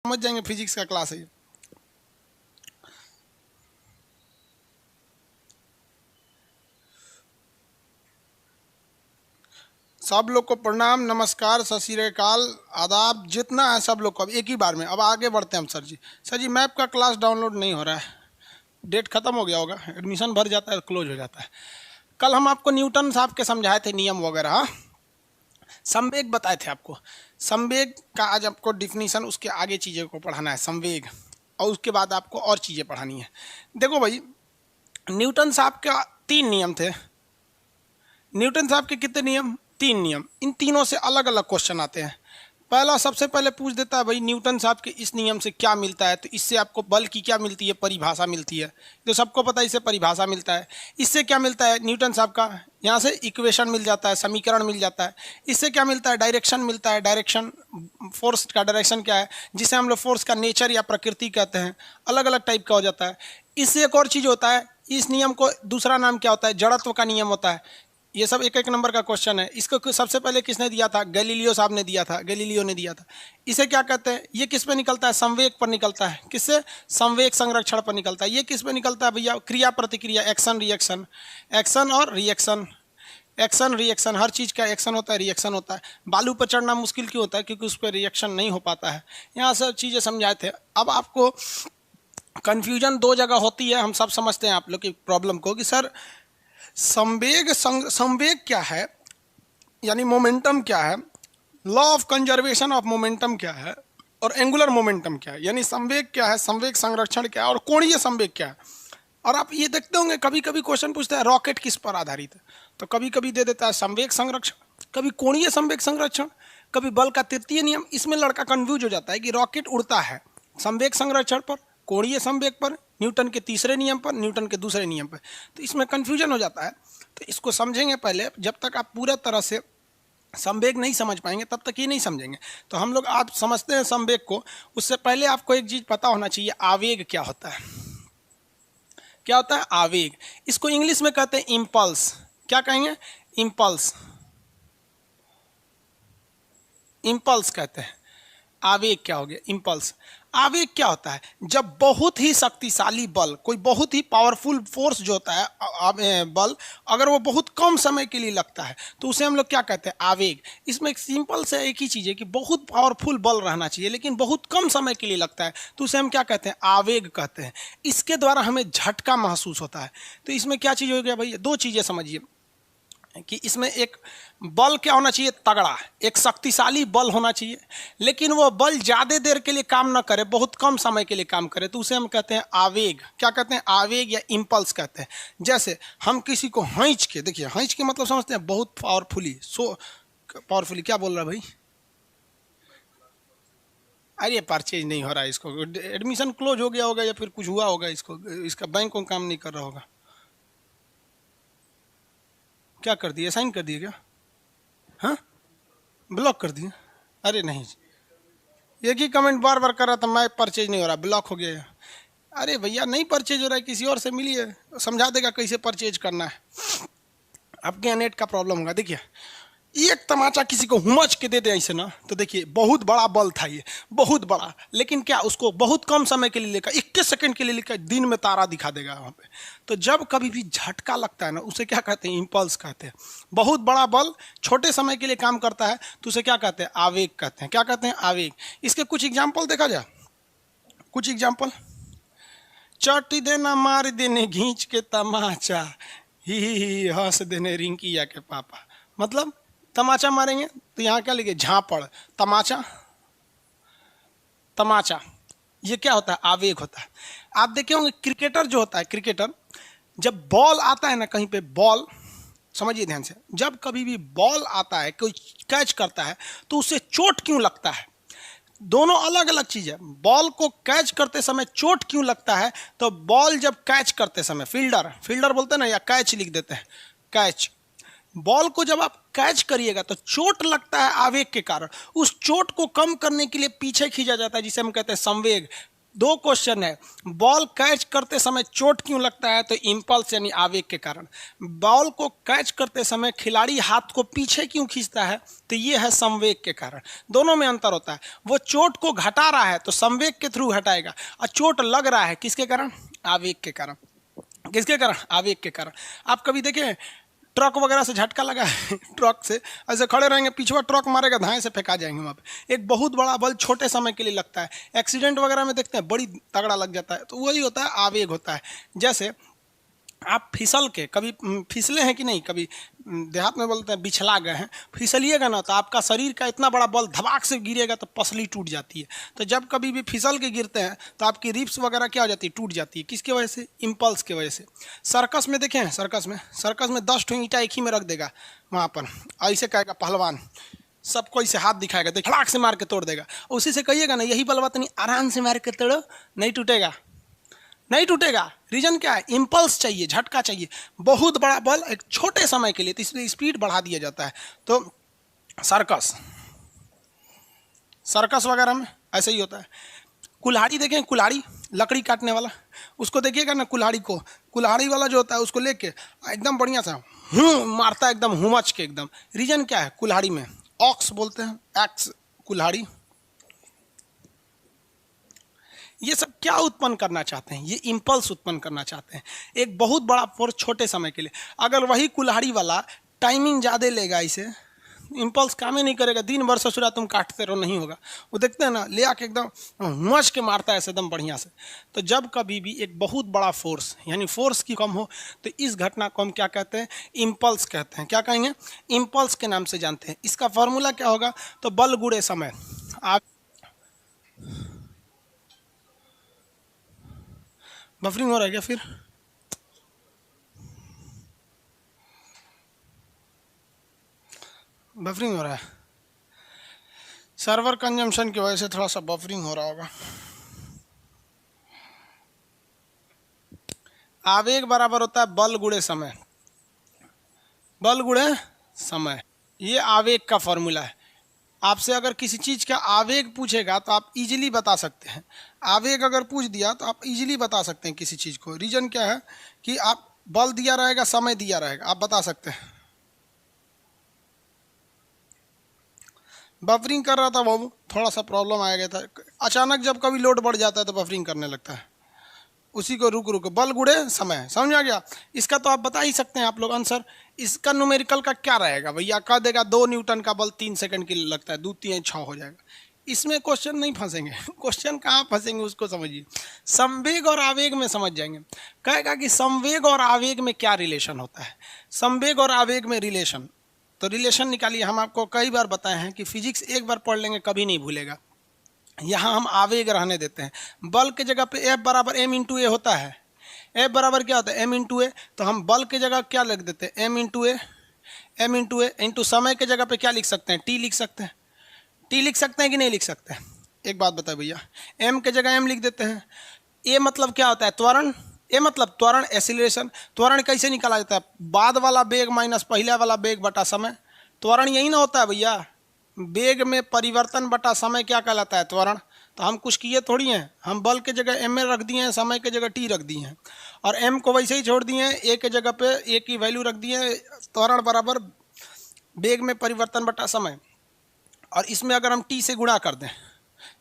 समझ जाएंगे, फिजिक्स का क्लास है ये। सब लोग को प्रणाम, नमस्कार, सत श्री अकाल, आदाब, जितना है सब लोग को अब एक ही बार में। अब आगे बढ़ते हैं हम। सर जी मैप का क्लास डाउनलोड नहीं हो रहा है, डेट खत्म हो गया होगा, एडमिशन भर जाता है, क्लोज हो जाता है। कल हम आपको न्यूटन साहब के समझाए थे नियम वगैरह, हाँ? संवेग बताए थे आपको। संवेग का आज आपको डिफिनीशन, उसके आगे चीज़ों को पढ़ाना है, संवेग, और उसके बाद आपको और चीज़ें पढ़ानी है। देखो भाई, न्यूटन साहब का 3 नियम थे। न्यूटन साहब के कितने नियम? 3 नियम। इन तीनों से अलग अलग क्वेश्चन आते हैं। पहला सबसे पहले पूछ देता है भाई न्यूटन साहब के इस नियम से क्या मिलता है, तो इससे आपको बल की क्या मिलती है? परिभाषा मिलती है, तो सबको पता है इससे परिभाषा मिलता है। इससे क्या मिलता है न्यूटन साहब का? यहाँ से इक्वेशन मिल जाता है, समीकरण मिल जाता है। इससे क्या मिलता है? डायरेक्शन मिलता है। डायरेक्शन, फोर्स का डायरेक्शन क्या है, जिसे हम लोग फोर्स का नेचर या प्रकृति कहते हैं, अलग अलग टाइप का हो जाता है। इससे एक और चीज़ होता है, इस नियम को दूसरा नाम क्या होता है? जड़त्व का नियम होता है। ये सब एक एक नंबर का क्वेश्चन है। इसको सबसे पहले किसने दिया था? गैलीलियो साहब ने दिया था, गैलीलियो ने दिया था। इसे क्या कहते हैं? ये किस पे निकलता है? संवेग पर निकलता है। किससे? संवेग संरक्षण पर निकलता है। ये किस पे निकलता है भैया? क्रिया प्रतिक्रिया, एक्शन रिएक्शन, एक्शन और रिएक्शन। एक्शन रिएक्शन, हर चीज़ का एक्शन होता है, रिएक्शन होता है। बालू पर चढ़ना मुश्किल क्यों होता है? क्योंकि उस पर रिएक्शन नहीं हो पाता है। यहाँ सब चीज़ें समझाए थे। अब आपको कन्फ्यूजन 2 जगह होती है, हम सब समझते हैं आप लोग की प्रॉब्लम को, कि सर संवेग क्या है, यानी मोमेंटम क्या है, law of conservation of momentum क्या है, और एंगुलर मोमेंटम क्या है, यानी संवेग क्या है, संवेग संरक्षण क्या है, और कोणीय संवेग क्या है। और आप ये देखते होंगे कभी कभी क्वेश्चन पूछता है रॉकेट किस पर आधारित है, तो कभी कभी दे देता है संवेग संरक्षण, कभी कोणीय संवेग संरक्षण, कभी बल का तृतीय नियम। इसमें लड़का कंफ्यूज हो जाता है कि रॉकेट उड़ता है संवेग संरक्षण पर, कोणीय संवेग पर, न्यूटन के तीसरे नियम पर, न्यूटन के दूसरे नियम पर, तो इसमें कन्फ्यूजन हो जाता है। तो इसको समझेंगे पहले। जब तक आप पूरा तरह से संवेग नहीं समझ पाएंगे तब तक ये नहीं समझेंगे। तो हम लोग आप समझते हैं संवेग को, उससे पहले आपको एक चीज़ पता होना चाहिए, आवेग क्या होता है। क्या होता है? आवेग। इसको इंग्लिश में कहते हैं इम्पल्स। क्या कहेंगे? इम्पल्स, इम्पल्स कहते हैं। आवेग क्या हो गया? इम्पल्स। आवेग क्या होता है? जब बहुत ही शक्तिशाली बल, कोई बहुत ही पावरफुल फोर्स जो होता है बल, अगर वो बहुत कम समय के लिए लगता है तो उसे हम लोग क्या कहते हैं? आवेग। इसमें एक सिंपल से एक ही चीज़ है कि बहुत पावरफुल बल रहना चाहिए लेकिन बहुत कम समय के लिए लगता है, तो उसे हम क्या कहते हैं? आवेग कहते हैं। इसके द्वारा हमें झटका महसूस होता है। तो इसमें क्या चीज़ हो गया भैया? 2 चीज़ें समझिए कि इसमें एक बल क्या होना चाहिए? तगड़ा, एक शक्तिशाली बल होना चाहिए, लेकिन वो बल ज़्यादा देर के लिए काम ना करे, बहुत कम समय के लिए काम करे, तो उसे हम कहते हैं आवेग। क्या कहते हैं? आवेग या इम्पल्स कहते हैं। जैसे हम किसी को खींच के, देखिए खींच के मतलब समझते हैं बहुत पावरफुली, पावरफुली। क्या बोल रहा है भाई? अरे परचेज नहीं हो रहा है, इसको एडमिशन क्लोज हो गया होगा या फिर कुछ हुआ होगा, इसको इसका बैंक को काम नहीं कर रहा होगा। क्या कर दिया? साइन कर दिया क्या? हाँ, ब्लॉक कर दिया? अरे नहीं, एक ही कमेंट बार बार कर रहा था, मैं परचेज नहीं हो रहा, ब्लॉक हो गया। अरे भैया नहीं परचेज हो रहा है, किसी और से मिलिए, समझा देगा कैसे परचेज करना है। आपके यहाँ नेट का प्रॉब्लम होगा। देखिए एक तमाचा किसी को हुमच के दे दे ऐसे ना, तो देखिए बहुत बड़ा बल था ये, बहुत बड़ा, लेकिन क्या उसको बहुत कम समय के लिए लेकर, 21 सेकंड के लिए लेकर दिन में तारा दिखा देगा वहाँ पे। तो जब कभी भी झटका लगता है ना, उसे क्या कहते हैं? इम्पल्स कहते हैं। बहुत बड़ा बल छोटे समय के लिए काम करता है तो उसे क्या कहते हैं? आवेग कहते हैं। क्या कहते हैं? आवेग। इसके कुछ एग्जाम्पल देखा जाए, कुछ एग्जाम्पल। चट देना, मार देने घींच के तमाचा, ही हंस देने रिंकिया के पापा। मतलब तमाचा मारेंगे तो यहाँ क्या लिखे? झापड़। तमाचा, तमाचा, ये क्या होता है? आवेग होता है। आप देखे होंगे क्रिकेटर जो होता है, क्रिकेटर जब बॉल आता है ना कहीं पे, बॉल, समझिए ध्यान से, जब कभी भी बॉल आता है, कोई कैच करता है तो उसे चोट क्यों लगता है? दोनों अलग अलग चीज है। बॉल को कैच करते समय चोट क्यों लगता है? तो बॉल जब कैच करते समय, फील्डर, फील्डर बोलते हैं ना, या कैच लिख देते हैं, कैच, बॉल को जब आप कैच करिएगा तो चोट लगता है आवेग के कारण। उस चोट को कम करने के लिए पीछे खींचा जाता है, जिसे हम कहते हैं संवेग। दो क्वेश्चन है, बॉल कैच करते समय चोट क्यों लगता है, तो इम्पल्स यानी आवेग के कारण। बॉल को कैच करते समय खिलाड़ी हाथ को पीछे क्यों खींचता है, तो ये है संवेग के कारण। दोनों में अंतर होता है, वो चोट को घटा रहा है तो संवेग के थ्रू घटाएगा, और चोट लग रहा है किसके कारण, आवेग के कारण। किसके कारण, आवेग के कारण। आप कभी देखें ट्रक वगैरह से झटका लगा है ट्रक से ऐसे खड़े रहेंगे, पीछे ट्रक मारेगा, धाएं से फेंका जाएंगे वहाँ पे। एक बहुत बड़ा बल छोटे समय के लिए लगता है, एक्सीडेंट वगैरह में देखते हैं बड़ी तगड़ा लग जाता है, तो वही होता है, आवेग होता है। जैसे आप फिसल के कभी फिसले हैं कि नहीं, कभी देहात में बोलते हैं बिछला गए हैं, फिसलिएगा ना तो आपका शरीर का इतना बड़ा बल धमाक से गिरेगा तो पसली टूट जाती है। तो जब कभी भी फिसल के गिरते हैं तो आपकी रिब्स वगैरह क्या हो जाती है, टूट जाती है। किसकी वजह से, इम्पल्स की वजह से। सर्कस में देखें, सर्कस में 10 ठो ईंटा एक ही में रख देगा वहाँ पर, ऐसे कहेगा पहलवान, सबको इसे हाथ दिखाएगा, देख फड़ाक से मार के तोड़ देगा। उसी से कहिएगा ना यही बलवा तनी आराम से मार के तोड़ो, नहीं टूटेगा, नहीं टूटेगा। रीजन क्या है, इम्पल्स चाहिए, झटका चाहिए। बहुत बड़ा बल एक छोटे समय के लिए, तो इसमें स्पीड बढ़ा दिया जाता है। तो सर्कस वगैरह में ऐसे ही होता है। कुल्हाड़ी देखें, कुल्हाड़ी लकड़ी काटने वाला, उसको देखिएगा ना, कुल्हाड़ी वाला जो होता है उसको लेके एकदम बढ़िया सा मारता है, एकदम हुमच के एकदम। रीजन क्या है, कुल्हाड़ी में ऑक्स बोलते हैं, एक्स कुल्हाड़ी। ये सब क्या उत्पन्न करना चाहते हैं, ये इम्पल्स उत्पन्न करना चाहते हैं, एक बहुत बड़ा फोर्स छोटे समय के लिए। अगर वही कुल्हाड़ी वाला टाइमिंग ज़्यादा लेगा, इसे इम्पल्स काम ही नहीं करेगा, दिन भर ससुरा तुम काटते रहो, नहीं होगा। वो देखते हैं ना, ले आके एकदम मच के मारता है एकदम बढ़िया से। तो जब कभी भी एक बहुत बड़ा फोर्स यानी फोर्स की कम हो, तो इस घटना को हम क्या कहते हैं, इम्पल्स कहते हैं। क्या कहेंगे, इम्पल्स के नाम से जानते हैं। इसका फॉर्मूला क्या होगा, तो बल गुणे समय। आप बफरिंग हो रहा है क्या, फिर बफरिंग हो रहा है, सर्वर कंजम्पशन की वजह से थोड़ा सा बफरिंग हो रहा होगा। आवेग बराबर होता है बल गुणे समय, बल गुणे समय, ये आवेग का फॉर्मूला है। आपसे अगर किसी चीज़ का आवेग पूछेगा तो आप इजीली बता सकते हैं। आवेग अगर पूछ दिया तो आप इजीली बता सकते हैं किसी चीज़ को। रीजन क्या है कि आप बल दिया रहेगा, समय दिया रहेगा, आप बता सकते हैं। बफरिंग कर रहा था बाबू, थोड़ा सा प्रॉब्लम आ गया था। अचानक जब कभी लोड बढ़ जाता है तो बफरिंग करने लगता है, उसी को रुक रुक बल गुणे समय। समझ आ गया। इसका तो आप बता ही सकते हैं आप लोग आंसर। इसका न्यूमेरिकल का क्या रहेगा भैया, कह देगा 2 न्यूटन का बल 3 सेकंड के लिए लगता है, 2 3 6 हो जाएगा। इसमें क्वेश्चन नहीं फंसेंगे क्वेश्चन कहाँ फंसेंगे उसको समझिए, संवेग और आवेग में समझ जाएंगे। कहेगा कि संवेग और आवेग में क्या रिलेशन होता है, संवेग और आवेग में रिलेशन, तो रिलेशन निकालिए। हम आपको कई बार बताए हैं कि फिजिक्स एक बार पढ़ लेंगे कभी नहीं भूलेगा। यहाँ हम आवेग रहने देते हैं। बल के जगह पे F बराबर m इंटू ए होता है। F बराबर क्या होता है, m इंटू ए। तो हम बल के जगह क्या लिख देते हैं, m इंटू ए, m इंटू ए इंटू समय के जगह पे क्या लिख सकते हैं, t लिख सकते हैं। t लिख सकते हैं कि नहीं लिख सकते हैं, एक बात बताए भैया, m के जगह m लिख देते हैं। a मतलब क्या होता है, त्वरण। a मतलब त्वरण, एसिलेरेशन। त्वरण कैसे निकाला जाता है, बाद वाला वेग माइनस पहले वाला वेग बटा समय। त्वरण यही ना होता है भैया, वेग में परिवर्तन बटा समय क्या कहलाता है, त्वरण। तो हम कुछ किए थोड़ी हैं, हम बल के जगह m रख दिए हैं, समय के जगह t रख दिए हैं, और m को वैसे ही छोड़ दिए हैं, a के जगह पे a की वैल्यू रख दिए हैं। त्वरण बराबर वेग में परिवर्तन बटा समय। और इसमें अगर हम t से गुणा कर दें,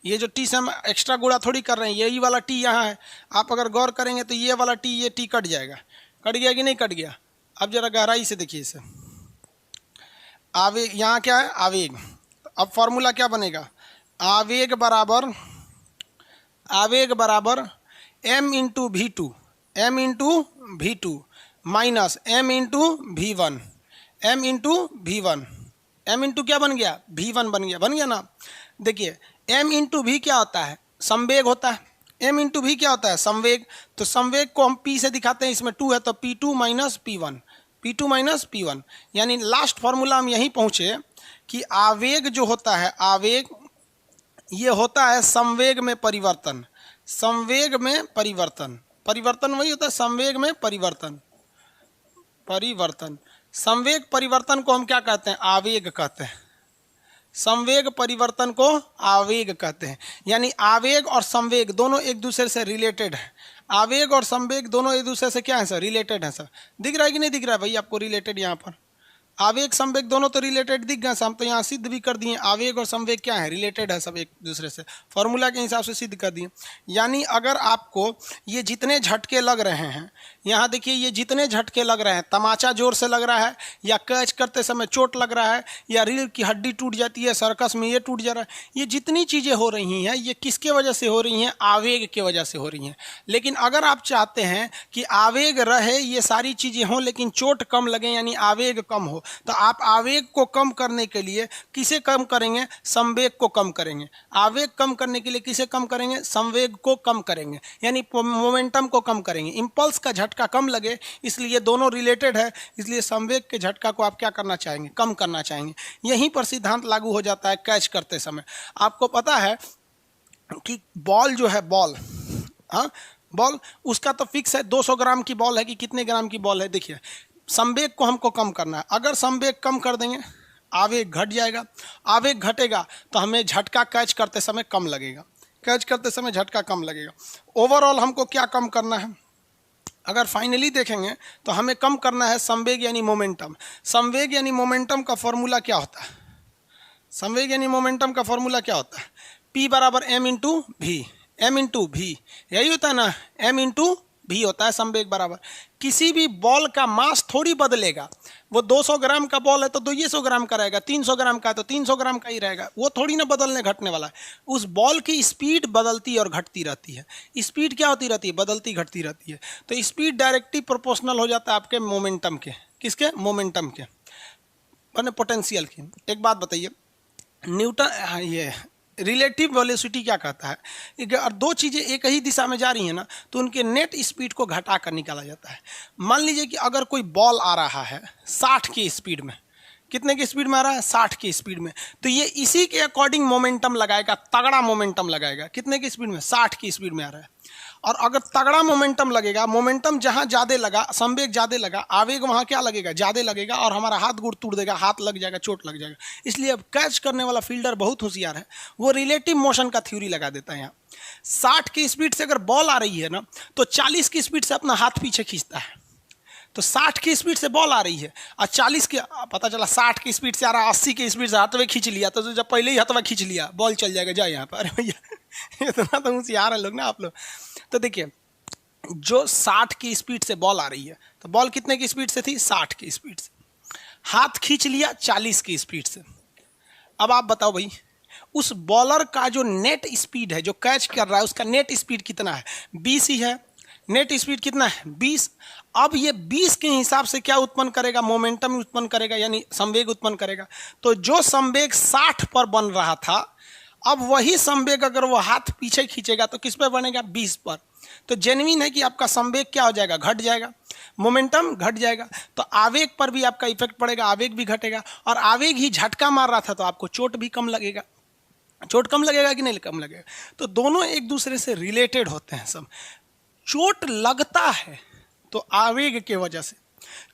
ये जो t से हम एक्स्ट्रा गुणा थोड़ी कर रहे हैं, यही वाला t यहाँ है। आप अगर गौर करेंगे तो ये वाला t, ये t कट जाएगा। कट गया कि नहीं कट गया। अब जरा गहराई से देखिए इसे, आवेग यहाँ क्या है, आवेग। अब फॉर्मूला क्या बनेगा, आवेग बराबर m into V2, m into V2 minus m into V1, m into V1। m into क्या बन गया, V1 बन गया ना। देखिए m इंटू V क्या होता है, संवेग होता है। m इंटू V क्या होता है, संवेग। तो संवेग को हम P से दिखाते हैं, इसमें 2 है तो P2 minus P1, P2 minus P1। यानी लास्ट फॉर्मूला हम यहीं पहुँचे कि आवेग जो होता है, आवेग ये होता है संवेग में परिवर्तन। संवेग में परिवर्तन, परिवर्तन वही होता है, संवेग में परिवर्तन, परिवर्तन। संवेग परिवर्तन को हम क्या कहते हैं, आवेग कहते हैं। संवेग परिवर्तन को आवेग कहते हैं। यानी आवेग और संवेग दोनों एक दूसरे से रिलेटेड है। आवेग और संवेग दोनों एक दूसरे से क्या है सर, रिलेटेड है सर। दिख रहा है कि नहीं दिख रहा है भाई आपको रिलेटेड? यहाँ पर आवेग संवेग दोनों तो रिलेटेड दिख गए, हम तो यहाँ सिद्ध भी कर दिए आवेग और संवेग क्या है, रिलेटेड है सब एक दूसरे से, फॉर्मूला के हिसाब से सिद्ध कर दिए। यानी अगर आपको ये जितने झटके लग रहे हैं, यहाँ देखिए ये जितने झटके लग रहे हैं, तमाचा जोर से लग रहा है या कैच करते समय चोट लग रहा है या रीढ़ की हड्डी टूट जाती है, सर्कस में ये टूट जा रहा है, ये जितनी चीज़ें हो रही हैं ये किसके वजह से हो रही हैं, आवेग के वजह से हो रही हैं। लेकिन अगर आप चाहते हैं कि आवेग रहे, ये सारी चीज़ें हों लेकिन चोट कम लगे यानी आवेग कम हो, तो आप आवेग को कम करने के लिए किसे कम करेंगे, संवेग को कम करेंगे। आवेग कम करने के लिए किसे कम करेंगे, संवेग को कम करेंगे, यानी मोमेंटम को कम करेंगे। इंपल्स का झटका कम लगे इसलिए दोनों रिलेटेड है, इसलिए संवेग के झटका को आप क्या करना चाहेंगे, कम करना चाहेंगे। यहीं पर सिद्धांत लागू हो जाता है कैच करते समय। आपको पता है कि बॉल जो है, बॉल, हाँ बॉल उसका तो फिक्स है 200 ग्राम की बॉल है कि कितने ग्राम की बॉल है। देखिए संवेग को हमको कम करना है, अगर संवेग कम कर देंगे आवेग घट जाएगा, आवेग घटेगा तो हमें झटका कैच करते समय कम लगेगा, कैच करते समय झटका कम लगेगा। ओवरऑल हमको क्या कम करना है, अगर फाइनली देखेंगे तो हमें कम करना है संवेग यानी मोमेंटम। संवेग यानी मोमेंटम का फॉर्मूला क्या होता है, संवेग यानी मोमेंटम का फॉर्मूला क्या होता है, P बराबर m इंटू भी, m इंटू भी, यही होता है ना, m इंटू भी होता है संवेग बराबर। किसी भी बॉल का मास थोड़ी बदलेगा, वो 200 ग्राम का बॉल है तो 200 ग्राम का रहेगा, 300 ग्राम का है तो 300 ग्राम का ही रहेगा, वो थोड़ी ना बदलने घटने वाला है। उस बॉल की स्पीड बदलती और घटती रहती है। स्पीड क्या होती रहती है, बदलती घटती रहती है। तो स्पीड डायरेक्टली प्रोपोर्शनल हो जाता है आपके मोमेंटम के, किसके, मोमेंटम के, मैंने पोटेंशियल की। एक बात बताइए, न्यूटन ये रिलेटिव वेलोसिटी क्या कहता है, अगर दो चीज़ें एक ही दिशा में जा रही हैं ना तो उनके नेट स्पीड को घटा कर निकाला जाता है। मान लीजिए कि अगर कोई बॉल आ रहा है 60 की स्पीड में, कितने की स्पीड में आ रहा है, 60 की स्पीड में, तो ये इसी के अकॉर्डिंग मोमेंटम लगाएगा, तगड़ा मोमेंटम लगाएगा। कितने की स्पीड में, 60 की स्पीड में आ रहा है। और अगर तगड़ा मोमेंटम लगेगा, मोमेंटम जहां ज़्यादा लगा, संवेग ज़्यादा लगा, आवेग वहां क्या लगेगा, ज़्यादा लगेगा और हमारा हाथ गुड़ तोड़ देगा, हाथ लग जाएगा, चोट लग जाएगा। इसलिए अब कैच करने वाला फील्डर बहुत होशियार है, वो रिलेटिव मोशन का थ्योरी लगा देता है। यहाँ 60 की स्पीड से अगर बॉल आ रही है ना तो 40 की स्पीड से अपना हाथ पीछे खींचता है। तो 60 की स्पीड से बॉल आ रही है और 40 की, पता चला 60 की स्पीड से आ रहा है, 80 की स्पीड से हाथवे खींच लिया, तो जब पहले ही हाथवा खींच लिया बॉल चल जाएगा, जाए यहाँ पर। अरे भैया इतना तो होशियार है लोग ना आप लोग। तो देखिए जो 60 की स्पीड से बॉल आ रही है, तो बॉल कितने की स्पीड से थी, 60 की स्पीड से, हाथ खींच लिया 40 की स्पीड से। अब आप बताओ भाई उस बॉलर का जो नेट स्पीड है, जो कैच कर रहा है, उसका नेट स्पीड कितना है, 20 ही है। नेट स्पीड कितना है, 20। अब ये 20 के हिसाब से क्या उत्पन्न करेगा, मोमेंटम उत्पन्न करेगा, यानी संवेग उत्पन्न करेगा। तो जो संवेग 60 पर बन रहा था, अब वही संवेग अगर वो हाथ पीछे खींचेगा तो किस पे बनेगा, 20 पर। तो जेन्युइन है कि आपका संवेग क्या हो जाएगा, घट जाएगा, मोमेंटम घट जाएगा। तो आवेग पर भी आपका इफेक्ट पड़ेगा, आवेग भी घटेगा। और आवेग ही झटका मार रहा था तो आपको चोट भी कम लगेगा। चोट कम लगेगा कि नहीं कम लगेगा। तो दोनों एक दूसरे से रिलेटेड होते हैं सब। चोट लगता है तो आवेग के वजह से,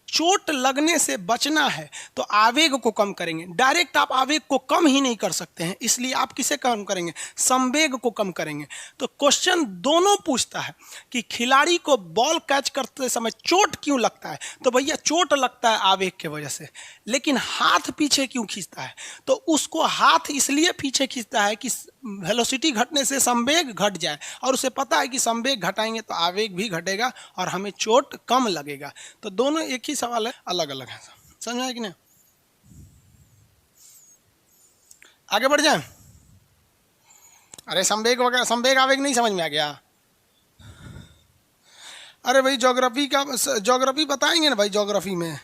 चोट लगने से बचना है तो आवेग को कम करेंगे। डायरेक्ट आप आवेग को कम ही नहीं कर सकते हैं, इसलिए आप किसे कम करेंगे, संवेग को कम करेंगे। तो क्वेश्चन दोनों पूछता है कि खिलाड़ी को बॉल कैच करते समय चोट क्यों लगता है, तो भैया चोट लगता है आवेग के वजह से। लेकिन हाथ पीछे क्यों खींचता है, तो उसको हाथ इसलिए पीछे खींचता है कि वेलोसिटी घटने से संवेग घट जाए, और उसे पता है कि संवेग घटाएंगे तो आवेग भी घटेगा और हमें चोट कम लगेगा। तो दोनों एक ही सवाल है, अलग अलग है। समझ में आया कि नहीं, आगे बढ़ जाए। अरे संवेग वगैरह, संवेग आवेग नहीं समझ में आ गया। अरे भाई ज्योग्राफी का, ज्योग्राफी बताएंगे ना भाई, ज्योग्राफी में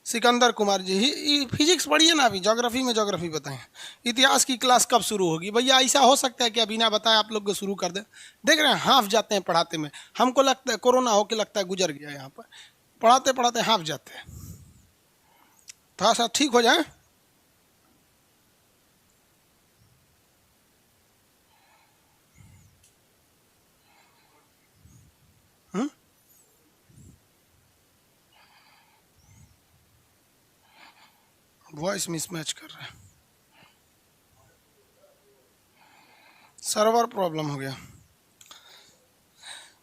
सिकंदर कुमार जी फिजिक्स पढ़िए ना, अभी ज्योग्राफी में ज्योग्राफी बताएंगे। इतिहास की क्लास कब शुरू होगी भैया, ऐसा हो सकता है कि अभी ना बताए आप लोग को शुरू कर दें। देख रहे हैं हाफ जाते हैं पढ़ाते में, हमको लगता है कोरोना होके लगता है गुजर गया, यहाँ पर पढ़ाते पढ़ाते हाफ जाते हैं। थोड़ा सा ठीक हो जाए। वॉइस मिसमैच कर रहा है। सर्वर प्रॉब्लम हो गया,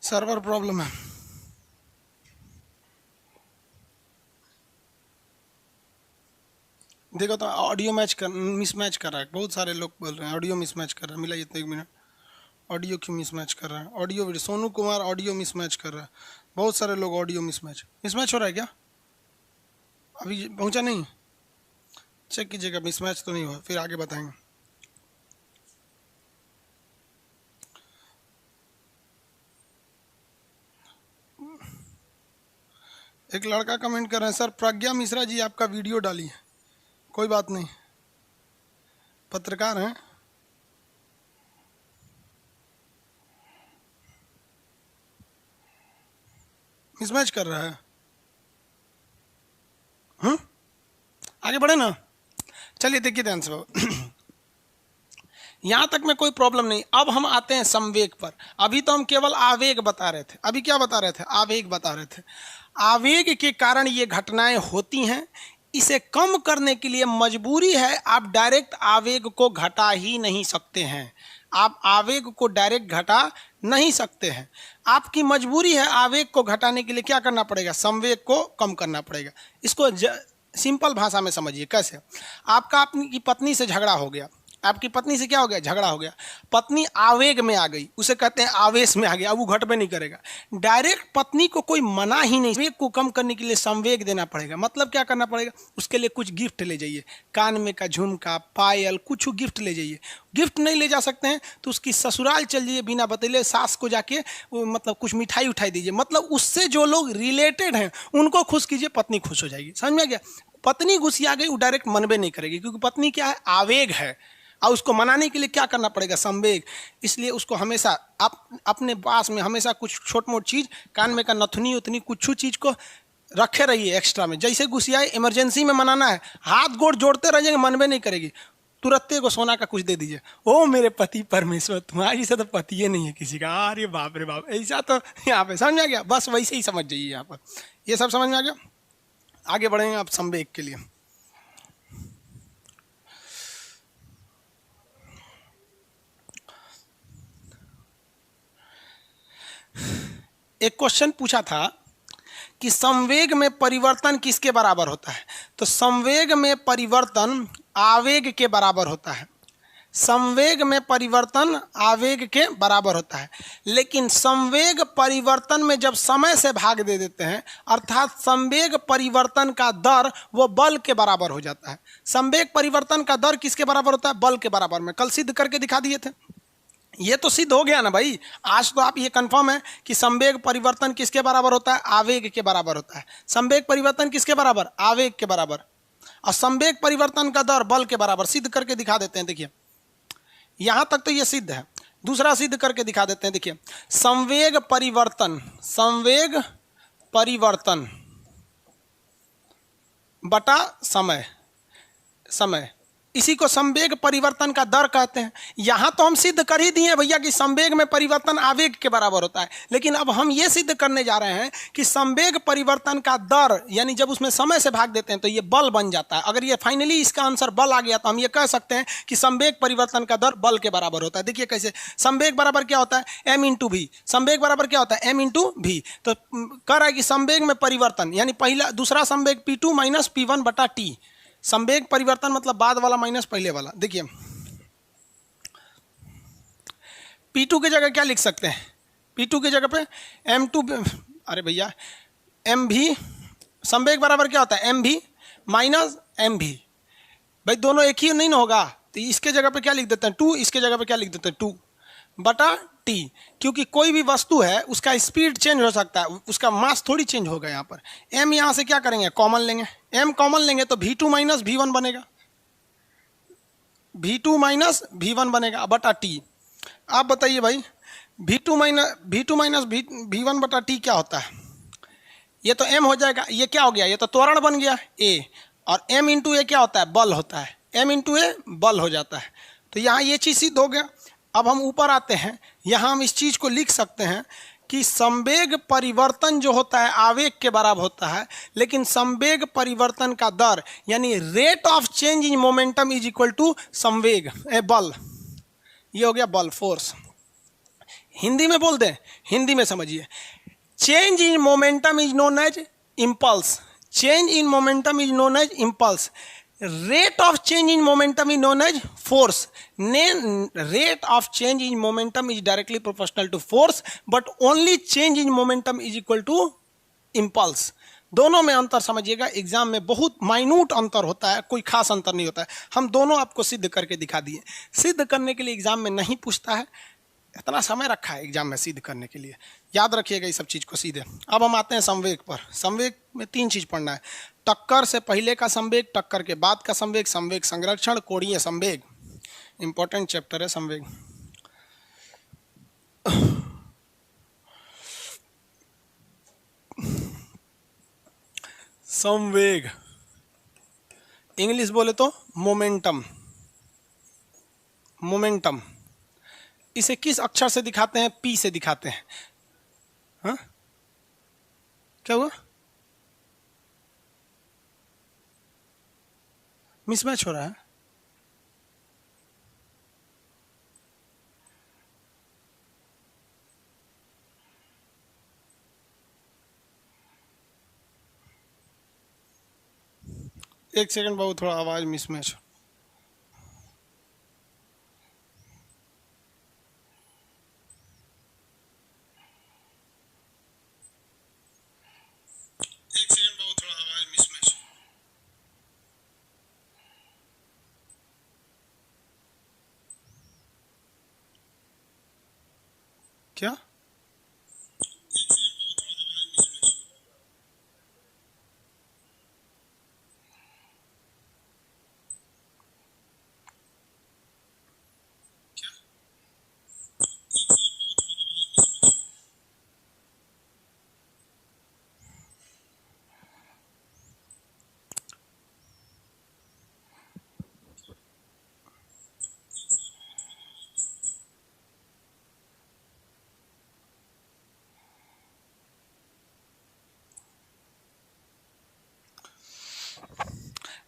सर्वर प्रॉब्लम है। देखो तो ऑडियो मिसमैच कर रहा है, बहुत सारे लोग बोल रहे हैं ऑडियो मिसमैच कर रहा है। मिलाइए तो 1 मिनट, ऑडियो क्यों मिसमैच कर रहा है? Audio video Sonu Kumar audio mismatch कर रहा है, बहुत सारे लोग ऑडियो मिसमैच हो रहा है क्या? अभी पहुंचा नहीं, चेक कीजिएगा मिसमैच तो नहीं हुआ, फिर आगे बताएंगे। एक लड़का कमेंट कर रहे हैं, सर प्रज्ञा मिश्रा जी आपका वीडियो डाली है। कोई बात नहीं, पत्रकार हैं। मिसमैच कर रहा है। आगे बढ़े ना, चलिए देखिए ध्यान से यहां तक में कोई प्रॉब्लम नहीं। अब हम आते हैं संवेग पर। अभी तो हम केवल आवेग बता रहे थे, अभी क्या बता रहे थे? आवेग बता रहे थे। आवेग के कारण ये घटनाएं होती हैं, इसे कम करने के लिए मजबूरी है, आप डायरेक्ट आवेग को घटा ही नहीं सकते हैं। आप आवेग को डायरेक्ट घटा नहीं सकते हैं, आपकी मजबूरी है। आवेग को घटाने के लिए क्या करना पड़ेगा? संवेग को कम करना पड़ेगा। इसको सिंपल भाषा में समझिए कैसे। आपका अपनी पत्नी से झगड़ा हो गया, आपकी पत्नी से क्या हो गया? झगड़ा हो गया। पत्नी आवेग में आ गई, उसे कहते हैं आवेश में आ गया। अब वो घट में नहीं करेगा, डायरेक्ट पत्नी को कोई मना ही नहीं। आवेग को कम करने के लिए संवेग देना पड़ेगा। मतलब क्या करना पड़ेगा? उसके लिए कुछ गिफ्ट ले जाइए, कान में का झुमका, पायल, कुछ गिफ्ट ले जाइए। गिफ्ट नहीं ले जा सकते हैं तो उसकी ससुराल चल जाइए, बिना बतैले सास को जाके मतलब कुछ मिठाई उठाई दीजिए। मतलब उससे जो लोग रिलेटेड हैं उनको खुश कीजिए, पत्नी खुश हो जाएगी। समझ में आ गया? पत्नी गुस्सिया गई, वो डायरेक्ट मनबे नहीं करेगी, क्योंकि पत्नी क्या है? आवेग है। और उसको मनाने के लिए क्या करना पड़ेगा? संवेग। इसलिए उसको हमेशा आप अपने पास में हमेशा कुछ छोट मोट चीज़, कान में का नथुनी उतनी कुछ चीज़ को रखे रहिए एक्स्ट्रा में। जैसे गुस्सियाए, इमरजेंसी में मनाना है, हाथ गोड़ जोड़ते रहिएगा, मनबे नहीं करेगी, तुरंत को सोना का कुछ दे दीजिए। ओ मेरे पति परमेश्वर, तुम्हारी से तो पति ही नहीं है किसी का। अरे बाप रे बाप, ऐसा तो यहाँ पे समझ में आ गया। बस वैसे ही समझ जाइए यहाँ पर, ये सब समझ में आ गया। आगे बढ़ेंगे आप संवेग के लिए। एक क्वेश्चन पूछा था कि संवेग में परिवर्तन किसके बराबर होता है? तो संवेग में परिवर्तन आवेग के बराबर होता है। संवेग में परिवर्तन आवेग के बराबर होता है, लेकिन संवेग परिवर्तन में जब समय से भाग दे देते हैं, अर्थात संवेग परिवर्तन का दर वो बल के बराबर हो जाता है। संवेग परिवर्तन का दर किसके बराबर होता है? बल के बराबर में। कल सिद्ध करके दिखा दिए थे, ये तो सिद्ध हो गया ना भाई। आज तो आप ये कंफर्म है कि संवेग परिवर्तन किसके बराबर होता है? आवेग के बराबर होता है। संवेग परिवर्तन किसके बराबर? आवेग के बराबर। और संवेग परिवर्तन का दर बल के बराबर। सिद्ध करके दिखा देते हैं, देखिए यहां तक तो ये सिद्ध है। दूसरा सिद्ध करके दिखा देते हैं, देखिए संवेग परिवर्तन बटा समय, इसी को संवेग परिवर्तन का दर कहते हैं। यहां तो हम सिद्ध कर ही दिए भैया कि संवेग में परिवर्तन आवेग के बराबर होता है, लेकिन अब हम ये सिद्ध करने जा रहे हैं कि संवेग परिवर्तन का दर, यानी जब उसमें समय से भाग देते हैं तो ये बल बन जाता है। अगर ये फाइनली इसका आंसर बल आ गया तो हम ये कह सकते हैं कि संवेग परिवर्तन का दर बल के बराबर होता है। देखिए कैसे। संवेग बराबर क्या होता है? m इंटू भी। संवेग बराबर क्या होता है? m इंटू भी। तो कह रहा है कि संवेग में परिवर्तन यानी दूसरा संवेग P2 माइनस P1 बटा T। संवेग परिवर्तन मतलब बाद वाला माइनस पहले वाला। देखिए P2 की जगह क्या लिख सकते हैं? P2 की जगह पे M2, अरे भैया एम भी। संवेग बराबर क्या होता है? M भी माइनस M भी। भाई दोनों एक ही नहीं ना होगा, तो इसके जगह पे क्या लिख देते हैं? 2। इसके जगह पे क्या लिख देते हैं? 2 बटा T। क्योंकि कोई भी वस्तु है उसका स्पीड चेंज हो सकता है, उसका मास थोड़ी चेंज होगा। यहाँ पर m यहाँ से क्या करेंगे? कॉमन लेंगे। m कॉमन लेंगे तो V2 माइनस V1 बनेगा, V2 माइनस V1 बनेगा बटा T। आप बताइए भाई V2 माइनस V1 बटा T क्या होता है? ये तो m हो जाएगा, ये क्या हो गया? ये तो त्वरण बन गया a, और m इंटू ए क्या होता है? बल होता है। m इंटू ए बल हो जाता है। तो यहाँ ये चीज़ सिद्ध हो गया। अब हम ऊपर आते हैं, यहाँ हम इस चीज़ को लिख सकते हैं कि संवेग परिवर्तन जो होता है आवेग के बराबर होता है, लेकिन संवेग परिवर्तन का दर यानी rate of change in momentum is equal to संवेग बल। ये हो गया बल, फोर्स। हिंदी में बोल दें, हिंदी में समझिए, change in momentum is known as impulse, change in momentum is known as impulse, rate of change in momentum is known as force. Rate of change in momentum is directly proportional to force, but only change in momentum is equal to impulse. दोनों में अंतर समझिएगा, exam में बहुत minute अंतर होता है, कोई खास अंतर नहीं होता है। हम दोनों आपको सिद्ध करके दिखा दिए। सिद्ध करने के लिए एग्जाम में नहीं पूछता है, इतना समय रखा है एग्जाम में सिद्ध करने के लिए, याद रखिएगा इस सब चीज को सीधे। अब हम आते हैं संवेग पर। संवेग में 3 चीज पढ़ना है, टक्कर से पहले का संवेग, टक्कर के बाद का संवेग, संवेग संरक्षण, कोणीय संवेग। इंपॉर्टेंट चैप्टर है संवेग। संवेग इंग्लिश बोले तो मोमेंटम, मोमेंटम। इसे किस अक्षर से दिखाते हैं? पी से दिखाते हैं। हाँ, क्या हुआ? मिसमैच हो रहा है। एक सेकंड बाबू, थोड़ा आवाज मिसमैच। एक सेकंड बाबू, थोड़ा आवाज मिसमैच। क्या?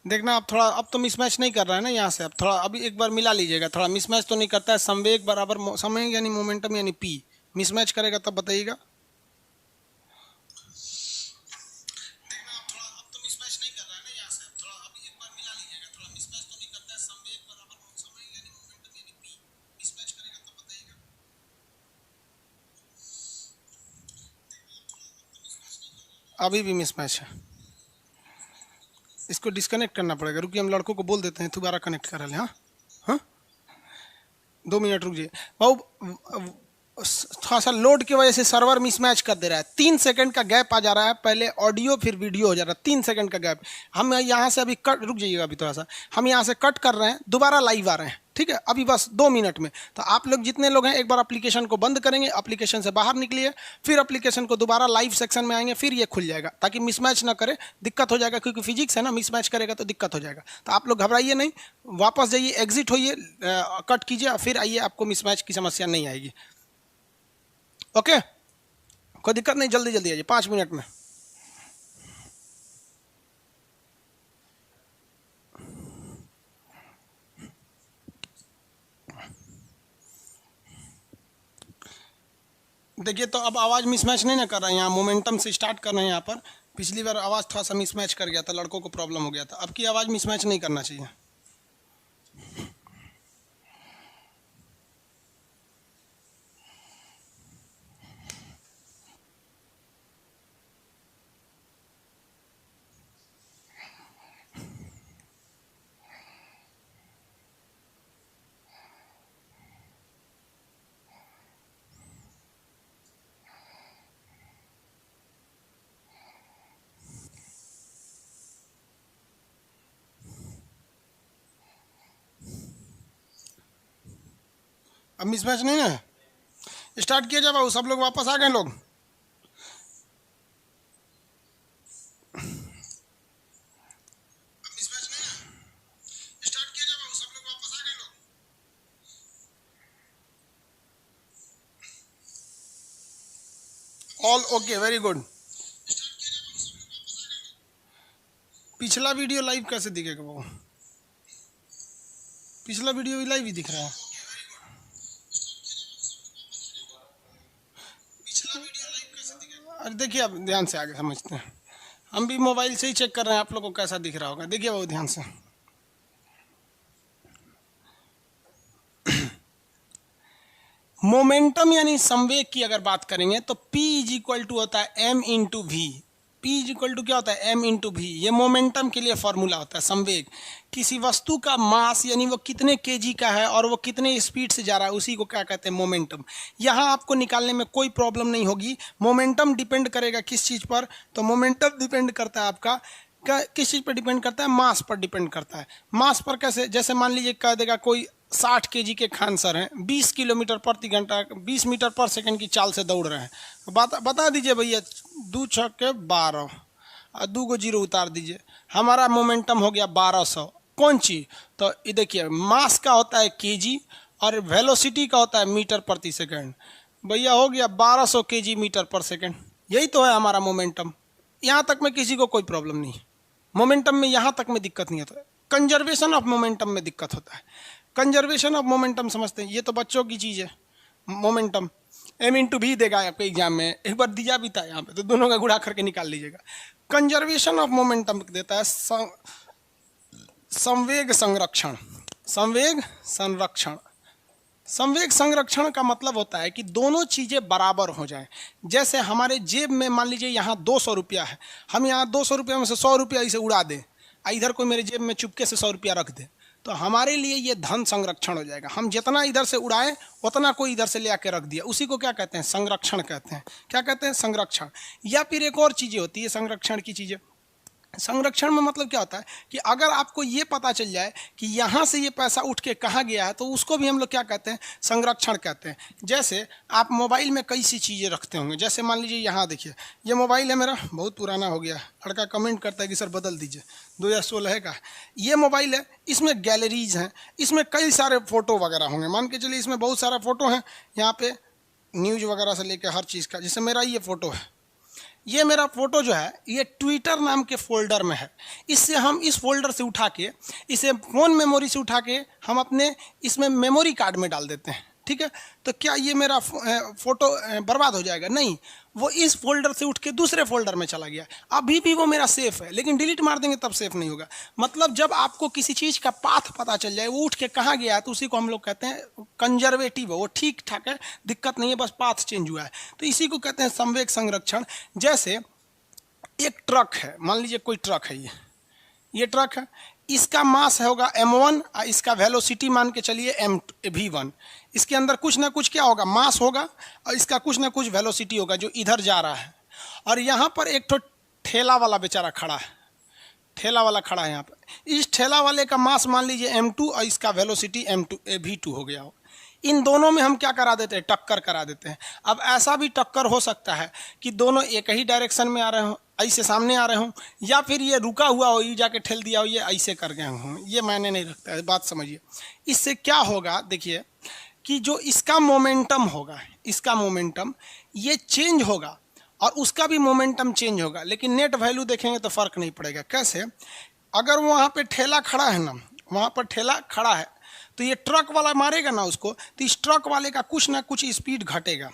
देखना आप थोड़ा, अब तो मिसमैच नहीं कर रहा है ना यहाँ से। अब थोड़ा अभी एक बार मिला लीजिएगा, थोड़ा मिसमैच तो नहीं करता है। संवेग बराबर संवेग यानी मोमेंटम यानी पी, मिसमैच करेगा तब बताइएगा। देखना आप थोड़ा, अब तो मिसमैच नहीं कर रहा है ना यहाँ से। थोड़ा अभी एक बार मिला लीजिएगा, थोड़ा मिसमैच तो नहीं करता है। संवेग बराबर संवेग यानी मोमेंटम यानी पी, मिसमैच करेगा तब बताइएगा। अभी भी मिसमैच है, इसको डिस्कनेक्ट करना पड़ेगा। रुकिए, हम लड़कों को बोल देते हैं दोबारा कनेक्ट करा लें। हाँ हाँ, 2 मिनट रुक जाइए बाबू। थोड़ा सा लोड की वजह से सर्वर मिसमैच कर दे रहा है। 3 सेकंड का गैप आ जा रहा है, पहले ऑडियो फिर वीडियो हो जा रहा है। 3 सेकंड का गैप। हम यहाँ से अभी कट, रुक जाइएगा अभी थोड़ा सा, हम यहाँ से कट कर रहे हैं, दोबारा लाइव आ रहे हैं, ठीक है? अभी बस 2 मिनट में। तो आप लोग जितने लोग हैं, एक बार एप्लीकेशन को बंद करेंगे, एप्लीकेशन से बाहर निकलिए, फिर एप्लीकेशन को दोबारा लाइव सेक्शन में आएंगे, फिर ये खुल जाएगा, ताकि मिसमैच ना करे, दिक्कत हो जाएगा। क्योंकि फिजिक्स है ना, मिसमैच करेगा तो दिक्कत हो जाएगा। तो आप लोग घबराइए नहीं, वापस जाइए, एग्जिट होइए, कट कीजिए, फिर आइए, आपको मिसमैच की समस्या नहीं आएगी। ओके, कोई दिक्कत नहीं, जल्दी जल्दी आइए, 5 मिनट में। देखिए, तो अब आवाज़ मिसमैच नहीं ना कर रहा है। यहाँ मोमेंटम से स्टार्ट कर रहे हैं यहाँ पर। पिछली बार आवाज़ थोड़ा सा मिसमैच कर गया था, लड़कों को प्रॉब्लम हो गया था। अब की आवाज़ मिसमैच नहीं करना चाहिए। अब मिसमैच नहीं है, स्टार्ट किया जाए बाबू। सब लोग वापस आ गए लोग। All okay, very good. पिछला वीडियो लाइव कैसे दिखेगा बाबू? पिछला वीडियो भी लाइव ही दिख रहा है। और देखिए अब ध्यान से आगे समझते हैं, हम भी मोबाइल से ही चेक कर रहे हैं, आप लोगों को कैसा दिख रहा होगा। देखिए बहुत ध्यान से, मोमेंटम यानी संवेग की अगर बात करेंगे तो P इज इक्वल टू होता है m into v. P is equal to क्या होता है, m इंटू वी। ये मोमेंटम के लिए फॉर्मूला होता है। संवेग किसी वस्तु का मास यानी वो कितने केजी का है और वो कितने स्पीड से जा रहा है, उसी को क्या कहते हैं, मोमेंटम। यहाँ आपको निकालने में कोई प्रॉब्लम नहीं होगी। मोमेंटम डिपेंड करेगा किस चीज़ पर, तो मोमेंटम डिपेंड करता है आपका किस चीज़ पर डिपेंड करता है, मास पर डिपेंड करता है। मास पर कैसे, जैसे मान लीजिए कह देगा कोई 60 केजी के खान सर हैं, 20 किलोमीटर प्रति घंटा 20 मीटर पर सेकंड की चाल से दौड़ रहे हैं, तो बता दीजिए भैया 2 छक्के 12 और 2 को जीरो उतार दीजिए, हमारा मोमेंटम हो गया 1200। कौन चीज़, तो ये देखिए मास का होता है केजी और वेलोसिटी का होता है मीटर प्रति सेकंड। भैया हो गया 1200 केजी मीटर पर सेकंड, यही तो है हमारा मोमेंटम। यहाँ तक में किसी को कोई प्रॉब्लम नहीं, मोमेंटम में यहाँ तक में दिक्कत नहीं होता है। कंजर्वेशन ऑफ मोमेंटम में दिक्कत होता है। कंजर्वेशन ऑफ मोमेंटम समझते हैं, ये तो बच्चों की चीज़ है। मोमेंटम m इंटू भी देगा आपके एग्जाम में, एक बार दिया भी था यहाँ पे, तो दोनों का गुणा करके निकाल लीजिएगा। कंजर्वेशन ऑफ मोमेंटम देता है संवेग संरक्षण। संवेग संरक्षण, संवेग संरक्षण का मतलब होता है कि दोनों चीज़ें बराबर हो जाएं। जैसे हमारे जेब में मान लीजिए यहाँ 200 रुपया है, हम यहाँ 200 रुपया में से 100 रुपया इसे उड़ा दें, इधर कोई मेरे जेब में चुपके से 100 रुपया रख दे, तो हमारे लिए ये धन संरक्षण हो जाएगा। हम जितना इधर से उड़ाएं उतना कोई इधर से ले आके रख दिया, उसी को क्या कहते हैं, संरक्षण कहते हैं। क्या कहते हैं, संरक्षण। या फिर एक और चीज़ें होती है संरक्षण की चीज़ें। संरक्षण में मतलब क्या होता है कि अगर आपको ये पता चल जाए कि यहाँ से ये पैसा उठ के कहाँ गया है, तो उसको भी हम लोग क्या कहते हैं, संरक्षण कहते हैं। जैसे आप मोबाइल में कई सी चीज़ें रखते होंगे, जैसे मान लीजिए यहाँ देखिए ये मोबाइल है मेरा, बहुत पुराना हो गया, लड़का कमेंट करता है कि सर बदल दीजिए, 2016 का ये मोबाइल है। इसमें गैलरीज हैं, इसमें कई सारे फ़ोटो वगैरह होंगे, मान के चलिए इसमें बहुत सारा फ़ोटो है, यहाँ पे न्यूज़ वगैरह से लेकर हर चीज़ का। जैसे मेरा ये फ़ोटो है, ये मेरा फ़ोटो जो है ये ट्विटर नाम के फोल्डर में है। इससे हम इस फोल्डर से उठा के इसे फ़ोन मेमोरी से उठा के हम अपने इसमें मेमोरी कार्ड में डाल देते हैं, ठीक है। तो क्या ये मेरा फ़ोटो बर्बाद हो जाएगा? नहीं, वो इस फोल्डर से उठ के दूसरे फोल्डर में चला गया, अभी भी वो मेरा सेफ़ है, लेकिन डिलीट मार देंगे तब सेफ़ नहीं होगा। मतलब जब आपको किसी चीज़ का पाथ पता चल जाए, वो उठ के कहाँ गया है, तो उसी को हम लोग कहते हैं कंजर्वेटिव है, वो ठीक ठाक है, दिक्कत नहीं है, बस पाथ चेंज हुआ है, तो इसी को कहते हैं संवेग संरक्षण। जैसे एक ट्रक है, मान लीजिए कोई ट्रक है, ये ट्रक है, इसका मास होगा m1 और इसका वेलोसिटी मान के चलिए v1। इसके अंदर कुछ ना कुछ क्या होगा, मास होगा, और इसका कुछ ना कुछ वेलोसिटी होगा जो इधर जा रहा है। और यहाँ पर एक तो ठेला वाला बेचारा खड़ा है, ठेला वाला खड़ा है यहाँ पर, इस ठेला वाले का मास मान लीजिए m2 और इसका वेलोसिटी v2 हो गया हो। इन दोनों में हम क्या करा देते हैं, टक्कर करा देते हैं। अब ऐसा भी टक्कर हो सकता है कि दोनों एक ही डायरेक्शन में आ रहे हों, ऐसे सामने आ रहे हों, या फिर ये रुका हुआ हो, ये जाके ठेल दिया हो, ये ऐसे कर गए हों, ये मायने नहीं रखता है, बात समझिए। इससे क्या होगा, देखिए कि जो इसका मोमेंटम होगा, इसका मोमेंटम ये चेंज होगा और उसका भी मोमेंटम चेंज होगा, लेकिन नेट वैल्यू देखेंगे तो फ़र्क नहीं पड़ेगा। कैसे, अगर वहाँ पे ठेला खड़ा है ना, वहाँ पर ठेला खड़ा है, तो ये ट्रक वाला मारेगा ना उसको, तो इस ट्रक वाले का कुछ ना कुछ स्पीड घटेगा,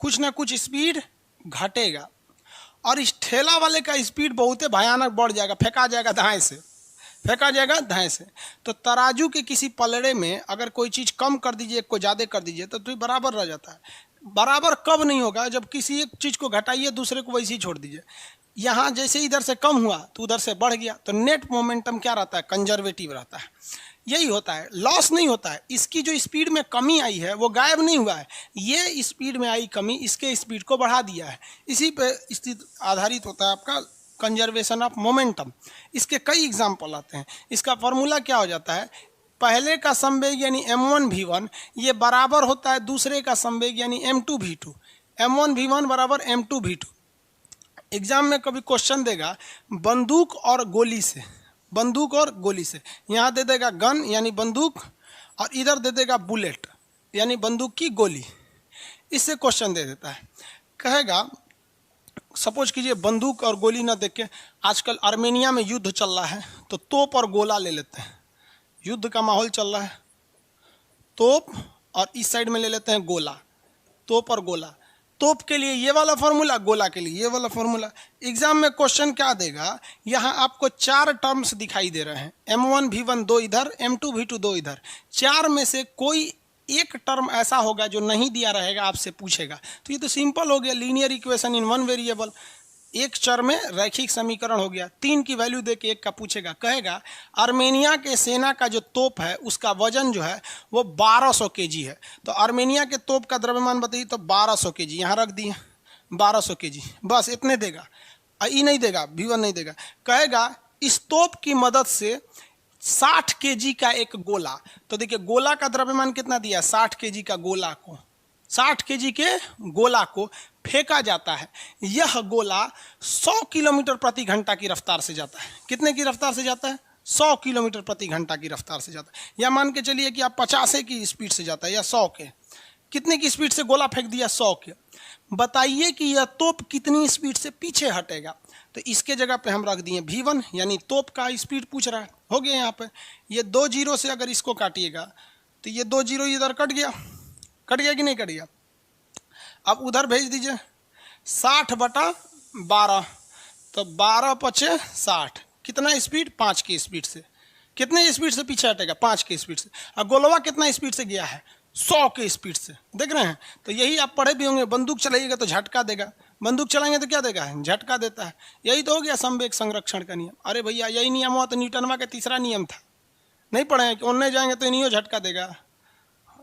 कुछ ना कुछ स्पीड घटेगा, और इस ठेला वाले का स्पीड बहुत भयानक बढ़ जाएगा, फेंका जाएगा दाएं से, फेंका जाएगा दाएं से। तो तराजू के किसी पलड़े में अगर कोई चीज़ कम कर दीजिए, कोई ज़्यादा कर दीजिए, तो बराबर रह जाता है। बराबर कब नहीं होगा, जब किसी एक चीज़ को घटाइए, दूसरे को वैसे ही छोड़ दीजिए। यहाँ जैसे इधर से कम हुआ तो उधर से बढ़ गया, तो नेट मोमेंटम क्या रहता है, कंजर्वेटिव रहता है। यही होता है, लॉस नहीं होता है। इसकी जो स्पीड में कमी आई है वो गायब नहीं हुआ है, ये स्पीड में आई कमी इसके स्पीड को बढ़ा दिया है। इसी पे स्थित आधारित होता है आपका कंजर्वेशन ऑफ मोमेंटम। इसके कई एग्जाम्पल आते हैं। इसका फॉर्मूला क्या हो जाता है, पहले का संवेग यानी m1 v1 ये बराबर होता है दूसरे का संवेग यानी m2 v2। m1 v1 बराबर m2 v2। एग्जाम में कभी क्वेश्चन देगा बंदूक और गोली से, बंदूक और गोली से, यहाँ दे देगा गन यानी बंदूक, और इधर दे देगा बुलेट यानी बंदूक की गोली। इससे क्वेश्चन दे देता है, कहेगा सपोज कीजिए बंदूक और गोली ना देख के, आजकल आर्मेनिया में युद्ध चल रहा है, तो तोप और गोला ले लेते हैं, युद्ध का माहौल चल रहा है, तोप और इस साइड में ले लेते हैं गोला, तोप और गोला। तोप के लिए ये वाला फॉर्मूला, गोला के लिए ये वाला फॉर्मूला। एग्जाम में क्वेश्चन क्या देगा, यहाँ आपको 4 टर्म्स दिखाई दे रहे हैं, M1 V1 2 इधर, M2 V2 2 इधर। 4 में से कोई एक टर्म ऐसा होगा जो नहीं दिया रहेगा, आपसे पूछेगा। तो ये तो सिंपल हो गया, linear equation in one variable, एक चर में रैखिक समीकरण हो गया। 3 की वैल्यू दे के 1 का पूछेगा, कहेगा आर्मेनिया के सेना का जो तोप है उसका वजन जो है वो 1200 केजी है। तो आर्मेनिया के तोप का द्रव्यमान बताइए, तो 1200 केजी यहाँ रख दिए, 1200 केजी, बस इतने देगा। ई नहीं देगा, V1 नहीं देगा। कहेगा इस तोप की मदद से 60 केजी का एक गोला, तो देखिए गोला का द्रव्यमान कितना दिया, 60 केजी का गोला को, 60 केजी के गोला को फेंका जाता है। यह गोला 100 किलोमीटर प्रति घंटा की रफ्तार से जाता है। कितने की रफ्तार से जाता है, 100 किलोमीटर प्रति घंटा की रफ्तार से जाता है। या मान के चलिए कि आप 50 की स्पीड से जाता है, या 100 के, कितने की स्पीड से गोला फेंक दिया, 100 के। बताइए कि यह तोप कितनी स्पीड से पीछे हटेगा। तो इसके जगह पे हम रख दिए V1, यानी तोप का स्पीड पूछ रहा है। हो गया यहाँ पे, ये 2 जीरो से अगर इसको काटिएगा तो ये 2 जीरो इधर कट गया, कट गया कि नहीं कट गया। अब उधर भेज दीजिए, 60/12, तो 12 पचे 60, कितना स्पीड, 5 की स्पीड से। कितने स्पीड से पीछे हटेगा, 5 की स्पीड से। और गोलवा कितना स्पीड से गया है, 100 की स्पीड से। देख रहे हैं, तो यही आप पढ़े भी होंगे, बंदूक चलाइएगा तो झटका देगा, बंदूक चलाएंगे तो क्या देगा, झटका देता है। यही तो हो गया संवेग संरक्षण का नियम। अरे भैया यही नियम हुआ तो न्यूटनवा का तीसरा नियम था, नहीं पढ़े हैं कि उनने जाएंगे तो इन्हीं झटका देगा।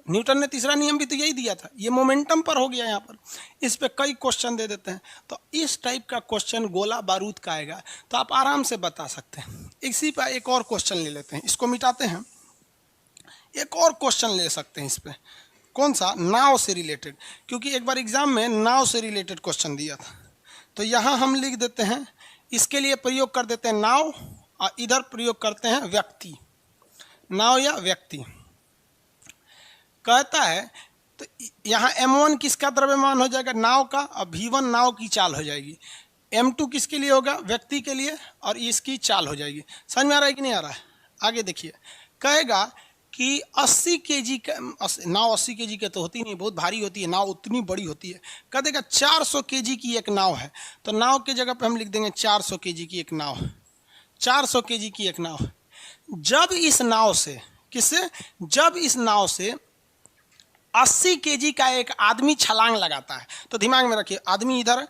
न्यूटन ने तीसरा नियम भी तो यही दिया था। ये मोमेंटम पर हो गया यहाँ पर। इस पे कई क्वेश्चन दे देते हैं, तो इस टाइप का क्वेश्चन गोला बारूद का आएगा तो आप आराम से बता सकते हैं। इसी पर एक और क्वेश्चन ले लेते हैं, इसको मिटाते हैं, एक और क्वेश्चन ले सकते हैं इस पर। कौन सा, नाव से रिलेटेड, क्योंकि एक बार एग्जाम में नाव से रिलेटेड क्वेश्चन दिया था। तो यहाँ हम लिख देते हैं, इसके लिए प्रयोग कर देते हैं नाव, और इधर प्रयोग करते हैं व्यक्ति, नाव या व्यक्ति। कहता है तो यहाँ M1 किसका द्रव्यमान हो जाएगा, नाव का, और V1 नाव की चाल हो जाएगी। M2 किसके लिए होगा, व्यक्ति के लिए, और इसकी चाल हो जाएगी। समझ में आ रहा है कि नहीं आ रहा है। आगे देखिए, कहेगा कि 80 केजी का नाव, 80 केजी के तो होती नहीं, बहुत भारी होती है नाव, उतनी बड़ी होती है। कह देगा 400 केजी की एक नाव है, तो नाव के जगह पे हम लिख देंगे 400 केजी की एक नाव, 400 केजी की एक नाव। जब इस नाव से, किससे, जब इस नाव से 80 केजी का एक आदमी छलांग लगाता है, तो दिमाग में रखिए, आदमी इधर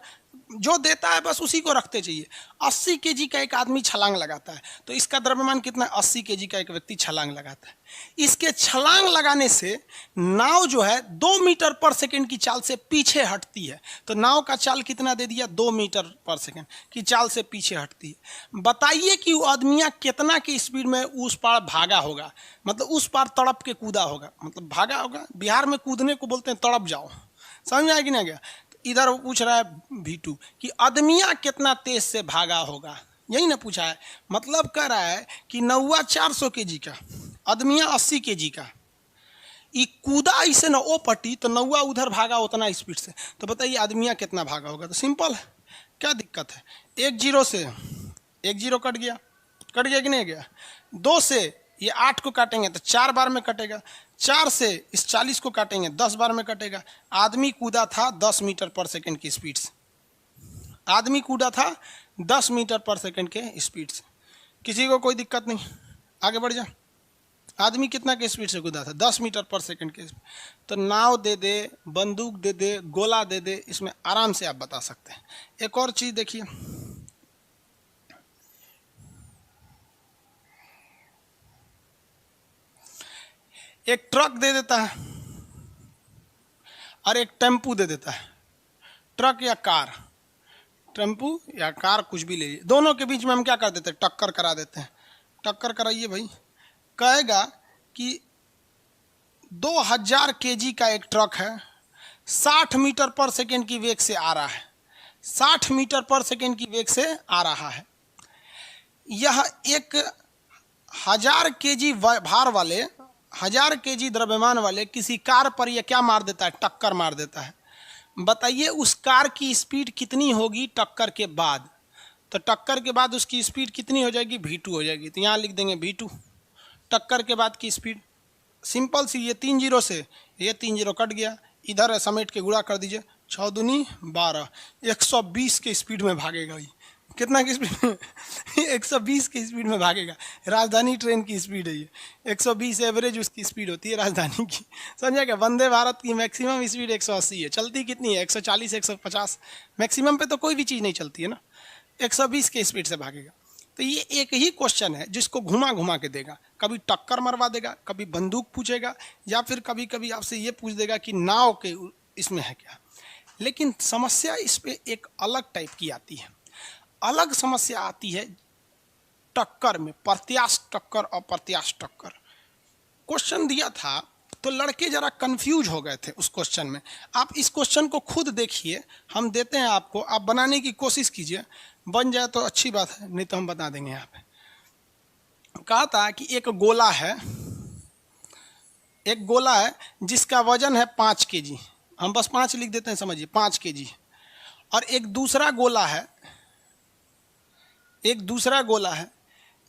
जो देता है बस उसी को रखते चाहिए। 80 केजी का एक आदमी छलांग लगाता है, तो इसका द्रव्यमान कितना है, 80 केजी का एक व्यक्ति छलांग लगाता है। इसके छलांग लगाने से नाव जो है 2 मीटर पर सेकंड की चाल से पीछे हटती है। तो नाव का चाल कितना दे दिया, 2 मीटर पर सेकंड की चाल से पीछे हटती है। बताइए कि वो आदमिया कितना की स्पीड में उस पार भागा होगा, मतलब उस पार तड़प के कूदा होगा, मतलब भागा होगा। बिहार में कूदने को बोलते हैं तड़प जाओ। समझ में आया कि नहीं गया। इधर वो पूछ रहा है V2 कि आदमिया कितना तेज से भागा होगा, यही ना पूछा है। मतलब कह रहा है कि नौवा 400 केजी का, आदमिया 80 केजी का, ये कूदा इसे न ओ पट्टी, तो नौवा उधर भागा उतना स्पीड से। तो बताइए आदमिया कितना भागा होगा। तो सिंपल है, क्या दिक्कत है। 1 जीरो से 1 जीरो कट गया, कट गया कि नहीं गया। 2 से ये 8 को काटेंगे तो 4 बार में कटेगा। 4 से इस 40 को काटेंगे 10 बार में कटेगा। आदमी कूदा था 10 मीटर पर सेकंड की स्पीड से, आदमी कूदा था 10 मीटर पर सेकंड के स्पीड से। किसी को कोई दिक्कत नहीं, आगे बढ़ जा। आदमी कितना के स्पीड से कूदा था, 10 मीटर पर सेकंड के। तो नाव दे दे, बंदूक दे दे, गोला दे दे, इसमें आराम से आप बता सकते हैं। एक और चीज़ देखिए, एक ट्रक दे देता है और एक टेम्पू दे देता है। ट्रक या कार, टेम्पू या कार कुछ भी ले लीजिए, दोनों के बीच में हम क्या कर देते हैं, टक्कर करा देते हैं। टक्कर कराइए भाई। कहेगा कि 2000 केजी का एक ट्रक है, 60 मीटर पर सेकंड की वेग से आ रहा है, 60 मीटर पर सेकंड की वेग से आ रहा है। यह एक 1000 केजी भार वाले, 1000 केजी द्रव्यमान वाले किसी कार पर यह क्या मार देता है, टक्कर मार देता है। बताइए उस कार की स्पीड कितनी होगी टक्कर के बाद। तो टक्कर के बाद उसकी स्पीड कितनी हो जाएगी, V2 हो जाएगी। तो यहाँ लिख देंगे V2, टक्कर के बाद की स्पीड। सिंपल सी, ये 3 जीरो से ये 3 जीरो कट गया, इधर समेट के गुणा कर दीजिए, 6 दूनी 12, 120 के स्पीड में भागेगा ये। कितना की स्पीड में? 120 की स्पीड में भागेगा। राजधानी ट्रेन की स्पीड है ये। 120 एवरेज उसकी स्पीड होती है राजधानी की, समझा क्या? वंदे भारत की मैक्सिमम स्पीड 180 है। चलती कितनी है? 140, 150। मैक्सिमम पे तो कोई भी चीज़ नहीं चलती है ना। 120 की स्पीड से भागेगा। तो ये एक ही क्वेश्चन है जिसको घुमा घुमा के देगा। कभी टक्कर मरवा देगा, कभी बंदूक पूछेगा, या फिर कभी कभी आपसे ये पूछ देगा कि नाव के इसमें है क्या। लेकिन समस्या इस पे एक अलग टाइप की आती है। अलग समस्या आती है टक्कर में, प्रत्याश टक्कर और प्रत्याश टक्कर। क्वेश्चन दिया था तो लड़के जरा कंफ्यूज हो गए थे उस क्वेश्चन में। आप इस क्वेश्चन को खुद देखिए, हम देते हैं आपको, आप बनाने की कोशिश कीजिए। बन जाए तो अच्छी बात है, नहीं तो हम बता देंगे। यहाँ पे कहा था कि एक गोला है जिसका वजन है 5 kg। हम बस 5 लिख देते हैं, समझिए 5 kg। और एक दूसरा गोला है,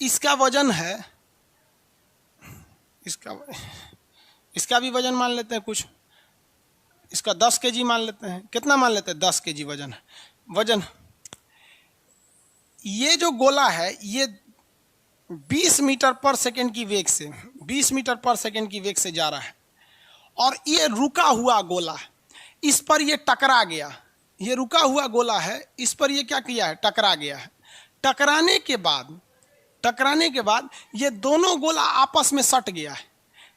इसका वजन है, इसका भी वजन मान लेते हैं कुछ, इसका 10 kg मान लेते हैं। कितना मान लेते हैं? 10 kg वजन। ये जो गोला है ये 20 मीटर पर सेकंड की वेग से 20 मीटर पर सेकंड की वेग से जा रहा है। और ये रुका हुआ गोला, इस पर ये टकरा गया। ये रुका हुआ गोला है, इस पर ये क्या किया है? टकरा गया है। टकराने के बाद ये दोनों गोला आपस में सट गया है।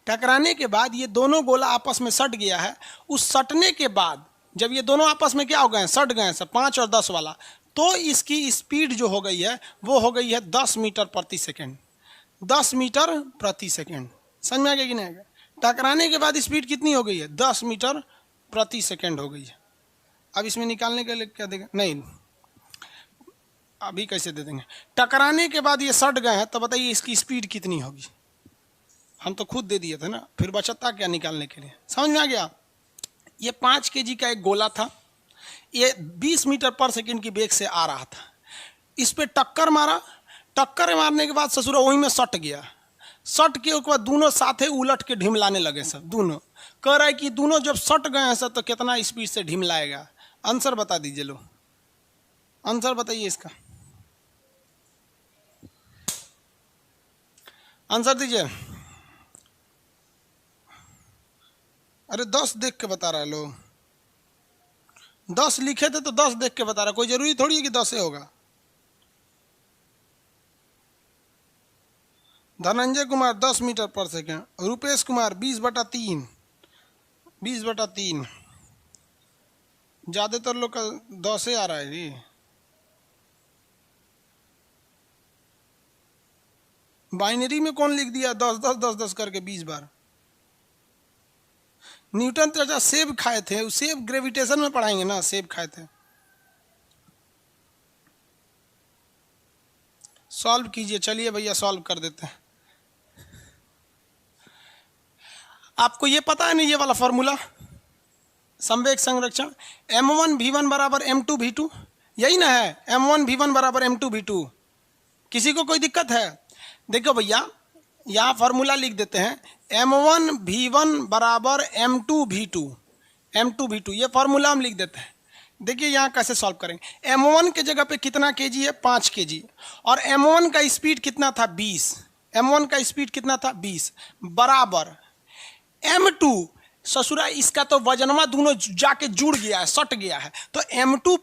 टकराने के बाद ये दोनों गोला आपस में सट गया है। उस सटने के बाद जब ये दोनों आपस में क्या हो गए हैं? सट गए हैं सब, 5 और 10 वाला। तो इसकी स्पीड जो हो गई है वो हो गई है 10 मीटर प्रति सेकेंड। 10 मीटर प्रति सेकेंड, समझ में आ गया कि नहीं आ गया? टकराने के बाद स्पीड कितनी हो गई है? 10 मीटर प्रति सेकेंड हो गई है। अब इसमें निकालने के लिए क्या देगा? नहीं, अभी कैसे दे देंगे? टकराने के बाद ये सट गए हैं तो बताइए इसकी स्पीड कितनी होगी? हम तो खुद दे दिए थे ना, फिर बचता क्या निकालने के लिए? समझ में आ गया? ये 5 kg का एक गोला था, ये 20 मीटर पर सेकंड की वेग से आ रहा था। इस पे टक्कर मारा, टक्कर मारने के बाद ससुरा वहीं में सट गया। सट के बाद दोनों साथे उलट के ढिमलाने लगे सब। दोनों कह रहा है कि दोनों जब सट गए हैं सब तो कितना स्पीड से ढिमलाएगा? आंसर बता दीजिए। लो आंसर बताइए इसका, आंसर दीजिए। अरे 10 देख के बता रहा है। लोग 10 लिखे थे तो 10 देख के बता रहा। कोई जरूरी थोड़ी है कि 10 होगा। धनंजय कुमार 10 मीटर पर सेकेंड, रुपेश कुमार 20/3, 20/3। ज्यादातर लोग का 10 आ रहा है जी। बाइनरी में कौन लिख दिया 10 10 10 10 करके 20 बार? न्यूटन चाचा सेब खाए थे, सेब ग्रेविटेशन में पढ़ाएंगे ना, सेब खाए थे। सॉल्व कीजिए, चलिए भैया सॉल्व कर देते हैं। आपको ये पता है नहीं ये वाला फॉर्मूला, संवेग संरक्षण m1v1 बराबर m2v2, यही ना है? m1v1 बराबर m2v2। किसी को कोई दिक्कत है? देखो भैया यहाँ फॉर्मूला लिख देते हैं, m1v1 बराबर m2v2, m2v2 ये फॉर्मूला हम लिख देते हैं। देखिए यहाँ कैसे सॉल्व करेंगे। m1 के जगह पे कितना kg है? 5 kg। और m1 का स्पीड कितना था? 20। m1 का स्पीड कितना था? 20 बराबर m2। ससुरा इसका तो वजनमा दोनों जाके जुड़ गया है, सट गया है। तो m2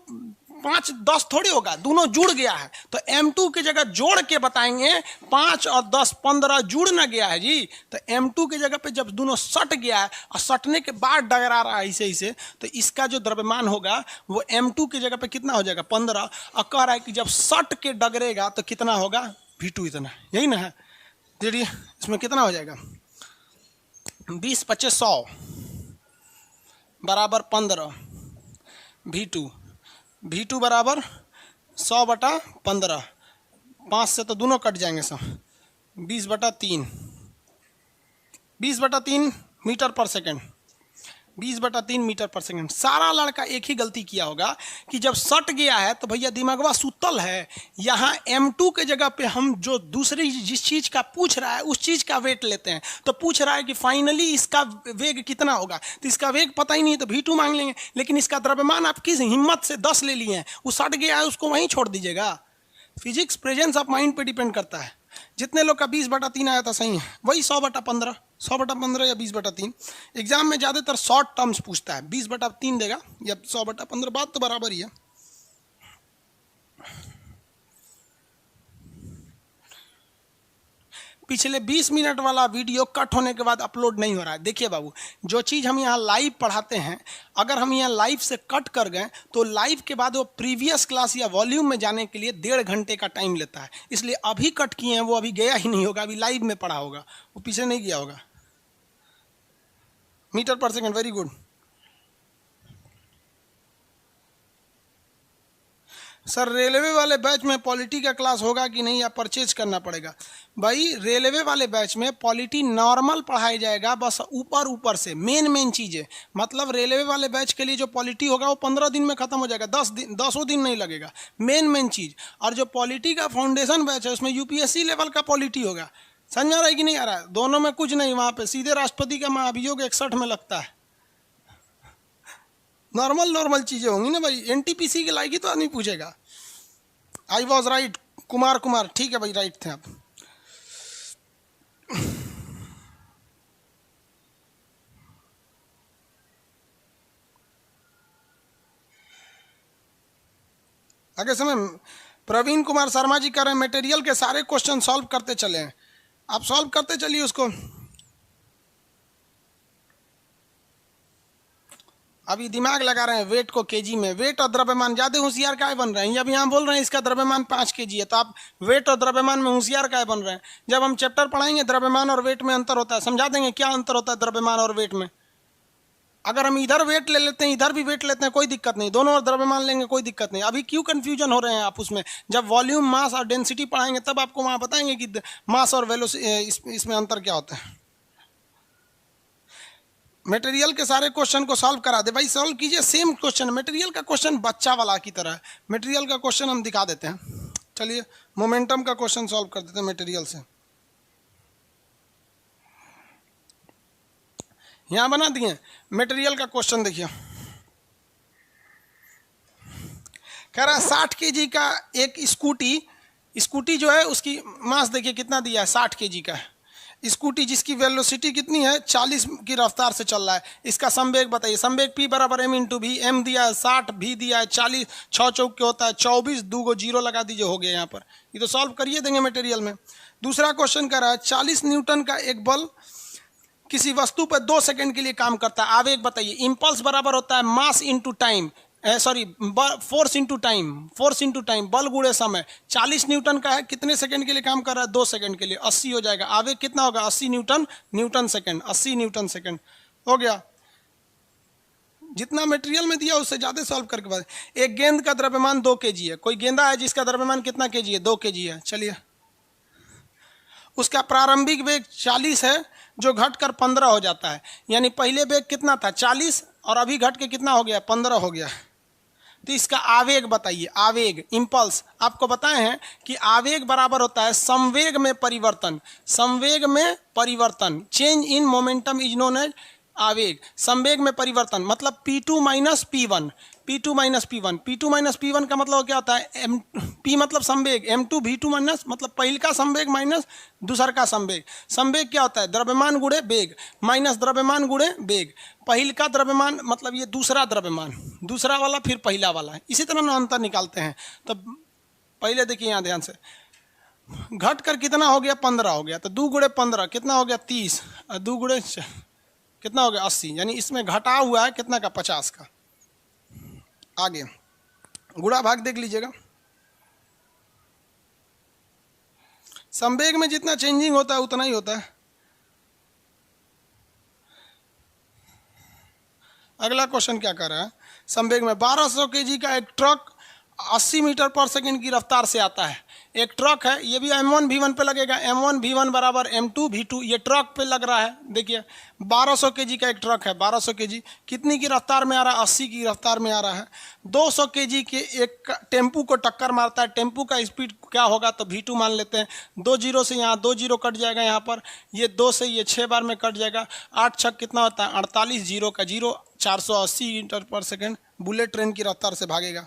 5 10 थोड़ी होगा, दोनों जुड़ गया है। तो m2 की जगह जोड़ के बताएंगे 5 और 10 15 जुड़ ना गया है जी। तो m2 की जगह पे जब दोनों सट गया है और सटने के बाद डगरा रहा है इसे, तो इसका जो द्रव्यमान होगा वो m2 की जगह पे कितना हो जाएगा? 15। और कह रहा है कि जब सट के डगरेगा तो कितना होगा? v2 इतना, यही ना है? देखिए इसमें कितना हो जाएगा? 20 25 100 बराबर 15 v2। v2 बराबर 100/15। 5 से तो दोनों कट जाएंगे सब। 20/3, 20/3 मीटर पर सेकेंड। 20/3 मीटर पर सेकंड। सारा लड़का एक ही गलती किया होगा कि जब सट गया है तो भैया दिमागवा सुतल है, यहाँ m2 के जगह पे हम जो दूसरी जिस चीज का पूछ रहा है उस चीज का वेट लेते हैं। तो पूछ रहा है कि फाइनली इसका वेग कितना होगा, तो इसका वेग पता ही नहीं है तो v2 मांग लेंगे, लेकिन इसका द्रव्यमान आप किस हिम्मत से 10 ले लिए हैं, वो सट गया है उसको वहीं छोड़ दीजिएगा। फिजिक्स प्रेजेंस ऑफ माइंड पे डिपेंड करता है। जितने लोग का 20/3 आया था सही है, वही 100/15, 100/15 या 20/3। एग्जाम में ज्यादातर शॉर्ट टर्म्स पूछता है, 20/3 देगा या 100/15, बात तो बराबर ही है। पिछले 20 मिनट वाला वीडियो कट होने के बाद अपलोड नहीं हो रहा है। देखिए बाबू, जो चीज़ हम यहाँ लाइव पढ़ाते हैं, अगर हम यहाँ लाइव से कट कर गए तो लाइव के बाद वो प्रीवियस क्लास या वॉल्यूम में जाने के लिए 1.5 घंटे का टाइम लेता है। इसलिए अभी कट किए हैं वो अभी गया ही नहीं होगा, अभी लाइव में पढ़ा होगा, वो पीछे नहीं गया होगा। मीटर पर second, very good. Sir railway वाले बैच में पॉलिटी का क्लास होगा कि नहीं, या परचेज करना पड़ेगा? भाई रेलवे वाले बैच में पॉलिटी नॉर्मल पढ़ाया जाएगा, बस ऊपर ऊपर से मेन चीज़ें। मतलब रेलवे वाले बैच के लिए जो पॉलिटी होगा वो 15 दिन में खत्म हो जाएगा, 10 दिन नहीं लगेगा, मेन चीज़। और जो पॉलिटी का फाउंडेशन बैच है उसमें यूपीएससी लेवल का पॉलिटी होगा। समझ आ रहा है कि नहीं आ रहा है? दोनों में कुछ नहीं, वहाँ पे सीधे राष्ट्रपति का महाभियोग 61 में लगता है। नॉर्मल चीजें होंगी ना भाई, एनटीपीसी के लायक ही तो आदमी पूछेगा। आई वॉज राइट, कुमार, ठीक है भाई, राइट थे आप। आगे समय प्रवीण कुमार शर्मा जी कर रहे हैं, मटेरियल के सारे क्वेश्चन सॉल्व करते चले हैं, आप सॉल्व करते चलिए उसको। अभी दिमाग लगा रहे हैं वेट को केजी में। वेट और द्रव्यमान ज्यादा होशियार काय बन रहे हैं? अब यहाँ बोल रहे हैं इसका द्रव्यमान 5 kg है, तो आप वेट और द्रव्यमान में होशियार काय बन रहे हैं? जब हम चैप्टर पढ़ाएंगे द्रव्यमान और वेट में अंतर होता है, समझा देंगे क्या अंतर होता है द्रव्यमान और वेट में। अगर हम इधर वेट ले लेते हैं इधर भी वेट लेते हैं कोई दिक्कत नहीं, दोनों और द्रव्यमान लेंगे कोई दिक्कत नहीं। अभी क्यों कंफ्यूजन हो रहे हैं आप उसमें? जब वॉल्यूम, मास और डेंसिटी पढ़ाएंगे तब आपको वहाँ बताएंगे कि मास और वेलोसिटी इसमें अंतर क्या होता है। मटेरियल के सारे क्वेश्चन को सॉल्व करा दे भाई, सॉल्व कीजिए सेम क्वेश्चन। मटेरियल का क्वेश्चन बच्चा वाला की तरह है, मटेरियल का क्वेश्चन हम दिखा देते हैं। चलिए मोमेंटम का क्वेश्चन सॉल्व कर देते हैं मटेरियल से। यहां बना दिए मटेरियल का क्वेश्चन, देखिए कह रहा है 60 kg का एक स्कूटी जो है उसकी मास देखिए कितना दिया है, 60 kg का है स्कूटी, जिसकी वेलोसिटी कितनी है 40 की रफ्तार से चल रहा है। इसका संवेग बताइए। संवेग P बराबर m इंटू भी, m दिया है 60, v दिया है 40, 6 चौक के होता है 24, 2 को 0 लगा दीजिए, हो गया यहाँ पर। ये तो सॉल्व करिए देंगे मटेरियल में। दूसरा क्वेश्चन कर रहा है 40 न्यूटन का एक बल किसी वस्तु पर 2 सेकंड के लिए काम करता है, आवेग बताइए। इम्पल्स बराबर होता है mass into time, sorry force into time, बल गुणे समय। 40 न्यूटन का है, कितने सेकंड के लिए काम कर रहा है? 2 सेकंड के लिए, 80 हो जाएगा। आवेग कितना होगा? 80 न्यूटन सेकंड, 80 न्यूटन सेकंड हो गया। जितना मटेरियल में दिया उससे ज्यादा सॉल्व करके बाद। एक गेंद का द्रव्यमान 2 kg है, कोई गेंदा है जिसका द्रव्यमान कितना kg है? 2 kg है। चलिए उसका प्रारंभिक वेग 40 है जो घटकर 15 हो जाता है, यानी पहले वेग कितना था 40 और अभी घट के कितना हो गया? 15 हो गया। तो इसका आवेग बताइए। आवेग, इंपल्स, आपको बताए हैं कि आवेग बराबर होता है संवेग में परिवर्तन। संवेग में परिवर्तन, change in momentum is known as आवेग। संवेग में परिवर्तन मतलब P2 minus P1, P2 minus P1, P2 minus P1 का मतलब क्या होता है? P मतलब संवेग, M2 V2 माइनस मतलब पहल का संवेग माइनस दूसर का संवेग। संवेग क्या होता है? द्रव्यमान गुणे वेग माइनस द्रव्यमान गुणे वेग। पहल का द्रव्यमान मतलब ये दूसरा द्रव्यमान, दूसरा वाला फिर पहला वाला, इसी तरह ना अंतर निकालते हैं। तो पहले देखिए यहाँ ध्यान से, घट कर कितना हो गया? 15 हो गया। तो 2 गुणे 15 कितना हो गया? 30, और 2 गुणे कितना हो गया? 80, यानी इसमें घटा हुआ है कितना का? 50 का। आगे गुणा भाग देख लीजिएगा। संवेग में जितना चेंजिंग होता है उतना ही होता है। अगला क्वेश्चन क्या कर रहा है? संवेग में 1200 kg का एक ट्रक 80 मीटर पर सेकंड की रफ्तार से आता है। एक ट्रक है, ये भी M1 V1 पे लगेगा। M1 V1 बराबर M2 V2, ये ट्रक पे लग रहा है। देखिए 1200 केजी का एक ट्रक है, 1200 केजी कितनी की रफ्तार में आ रहा है, 80 की रफ्तार में आ रहा है। 200 केजी के एक टेम्पू को टक्कर मारता है, टेम्पू का स्पीड क्या होगा, तो V2 मान लेते हैं। 2 जीरो से यहाँ 2 जीरो कट जाएगा, यहाँ पर ये 2 से ये 6 बार में कट जाएगा। 8 छक कितना होता है, 48, जीरो का जीरो, 480 मीटर पर सेकेंड बुलेट ट्रेन की रफ्तार से भागेगा।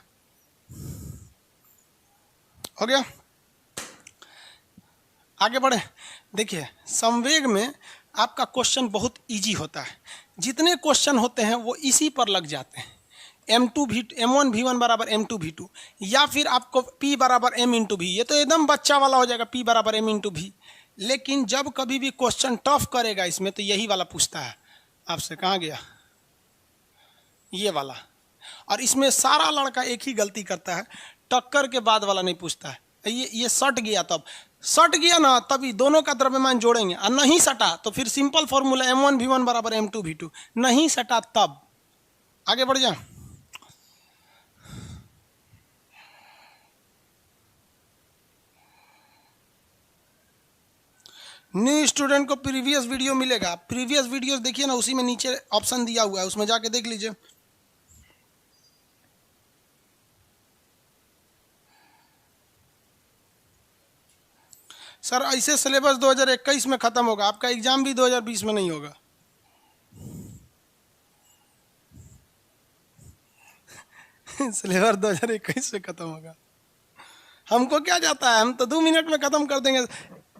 हो गया, आगे बढ़े। देखिए संवेग में आपका क्वेश्चन बहुत इजी होता है, जितने क्वेश्चन होते हैं वो इसी पर लग जाते हैं। M1 V1 बराबर M2 V2, या फिर आपको P बराबर M इंटू V, ये तो एकदम बच्चा वाला हो जाएगा, P बराबर M इंटू V। लेकिन जब कभी भी क्वेश्चन टफ करेगा इसमें तो यही वाला पूछता है आपसे, कहाँ गया ये वाला। और इसमें सारा लड़का एक ही गलती करता है, टक्कर के बाद वाला नहीं पूछता है। ये सट गया, तब सट गया ना तभी दोनों का द्रव्यमान जोड़ेंगे, और नहीं सटा तो फिर सिंपल फॉर्मूला M1 V1 बराबर M2 V2, नहीं सटा तब। आगे बढ़ जा। न्यू स्टूडेंट को प्रीवियस वीडियो मिलेगा, प्रीवियस वीडियोस देखिए ना, उसी में नीचे ऑप्शन दिया हुआ है, उसमें जाके देख लीजिए। सर ऐसे सिलेबस 2021 में खत्म होगा, आपका एग्जाम भी 2020 में नहीं होगा। सिलेबस 2021 में खत्म होगा, हमको क्या जाता है, हम तो 2 मिनट में खत्म कर देंगे।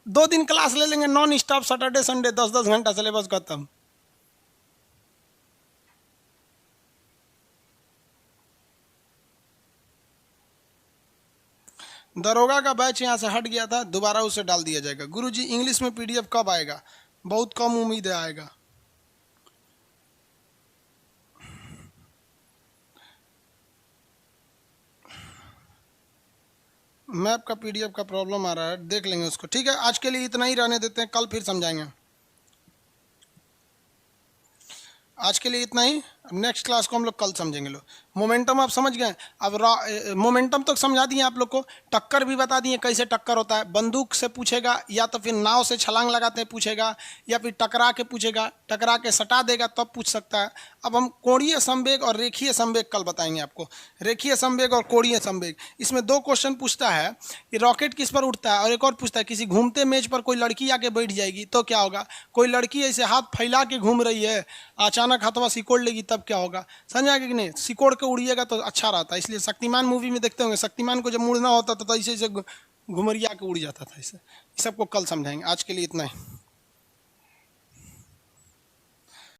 2 दिन क्लास ले लेंगे नॉन स्टॉप, सैटरडे संडे 10-10 घंटा, सिलेबस खत्म। दरोगा का बैच यहाँ से हट गया था, दोबारा उसे डाल दिया जाएगा। गुरुजी इंग्लिश में PDF कब आएगा, बहुत कम उम्मीद है आएगा। मैप का PDF का प्रॉब्लम आ रहा है, देख लेंगे उसको। ठीक है, आज के लिए इतना ही रहने देते हैं, कल फिर समझाएंगे। आज के लिए इतना ही, अब नेक्स्ट क्लास को हम लोग कल समझेंगे। लोग मोमेंटम आप समझ गए। अब मोमेंटम तक समझा दिए आप लोग को, टक्कर भी बता दिए कैसे टक्कर होता है। बंदूक से पूछेगा, या तो फिर नाव से छलांग लगाते हैं पूछेगा, या फिर टकरा के पूछेगा, टकरा के सटा देगा तब पूछ सकता है। अब हम कोणीय संवेग और रेखीय संवेग कल बताएंगे आपको। रेखीय संवेग और कोणीय संवेग, इसमें 2 क्वेश्चन पूछता है कि रॉकेट किस पर उड़ता है, और एक और पूछता है किसी घूमते मेज पर कोई लड़की आके बैठ जाएगी तो क्या होगा। कोई लड़की ऐसे हाथ फैला के घूम रही है, अचानक हाथवा सिकोड़ लेगी तब क्या होगा। समझ आ गया कि नहीं, सिकोड़ के उड़िएगा तो अच्छा रहता है। इसलिए शक्तिमान मूवी में देखते होंगे, शक्तिमान को जब मुड़ना होता था तो ऐसे घुमरिया के उड़ जाता था। इसे सबको कल समझाएंगे। आज के लिए इतना ही।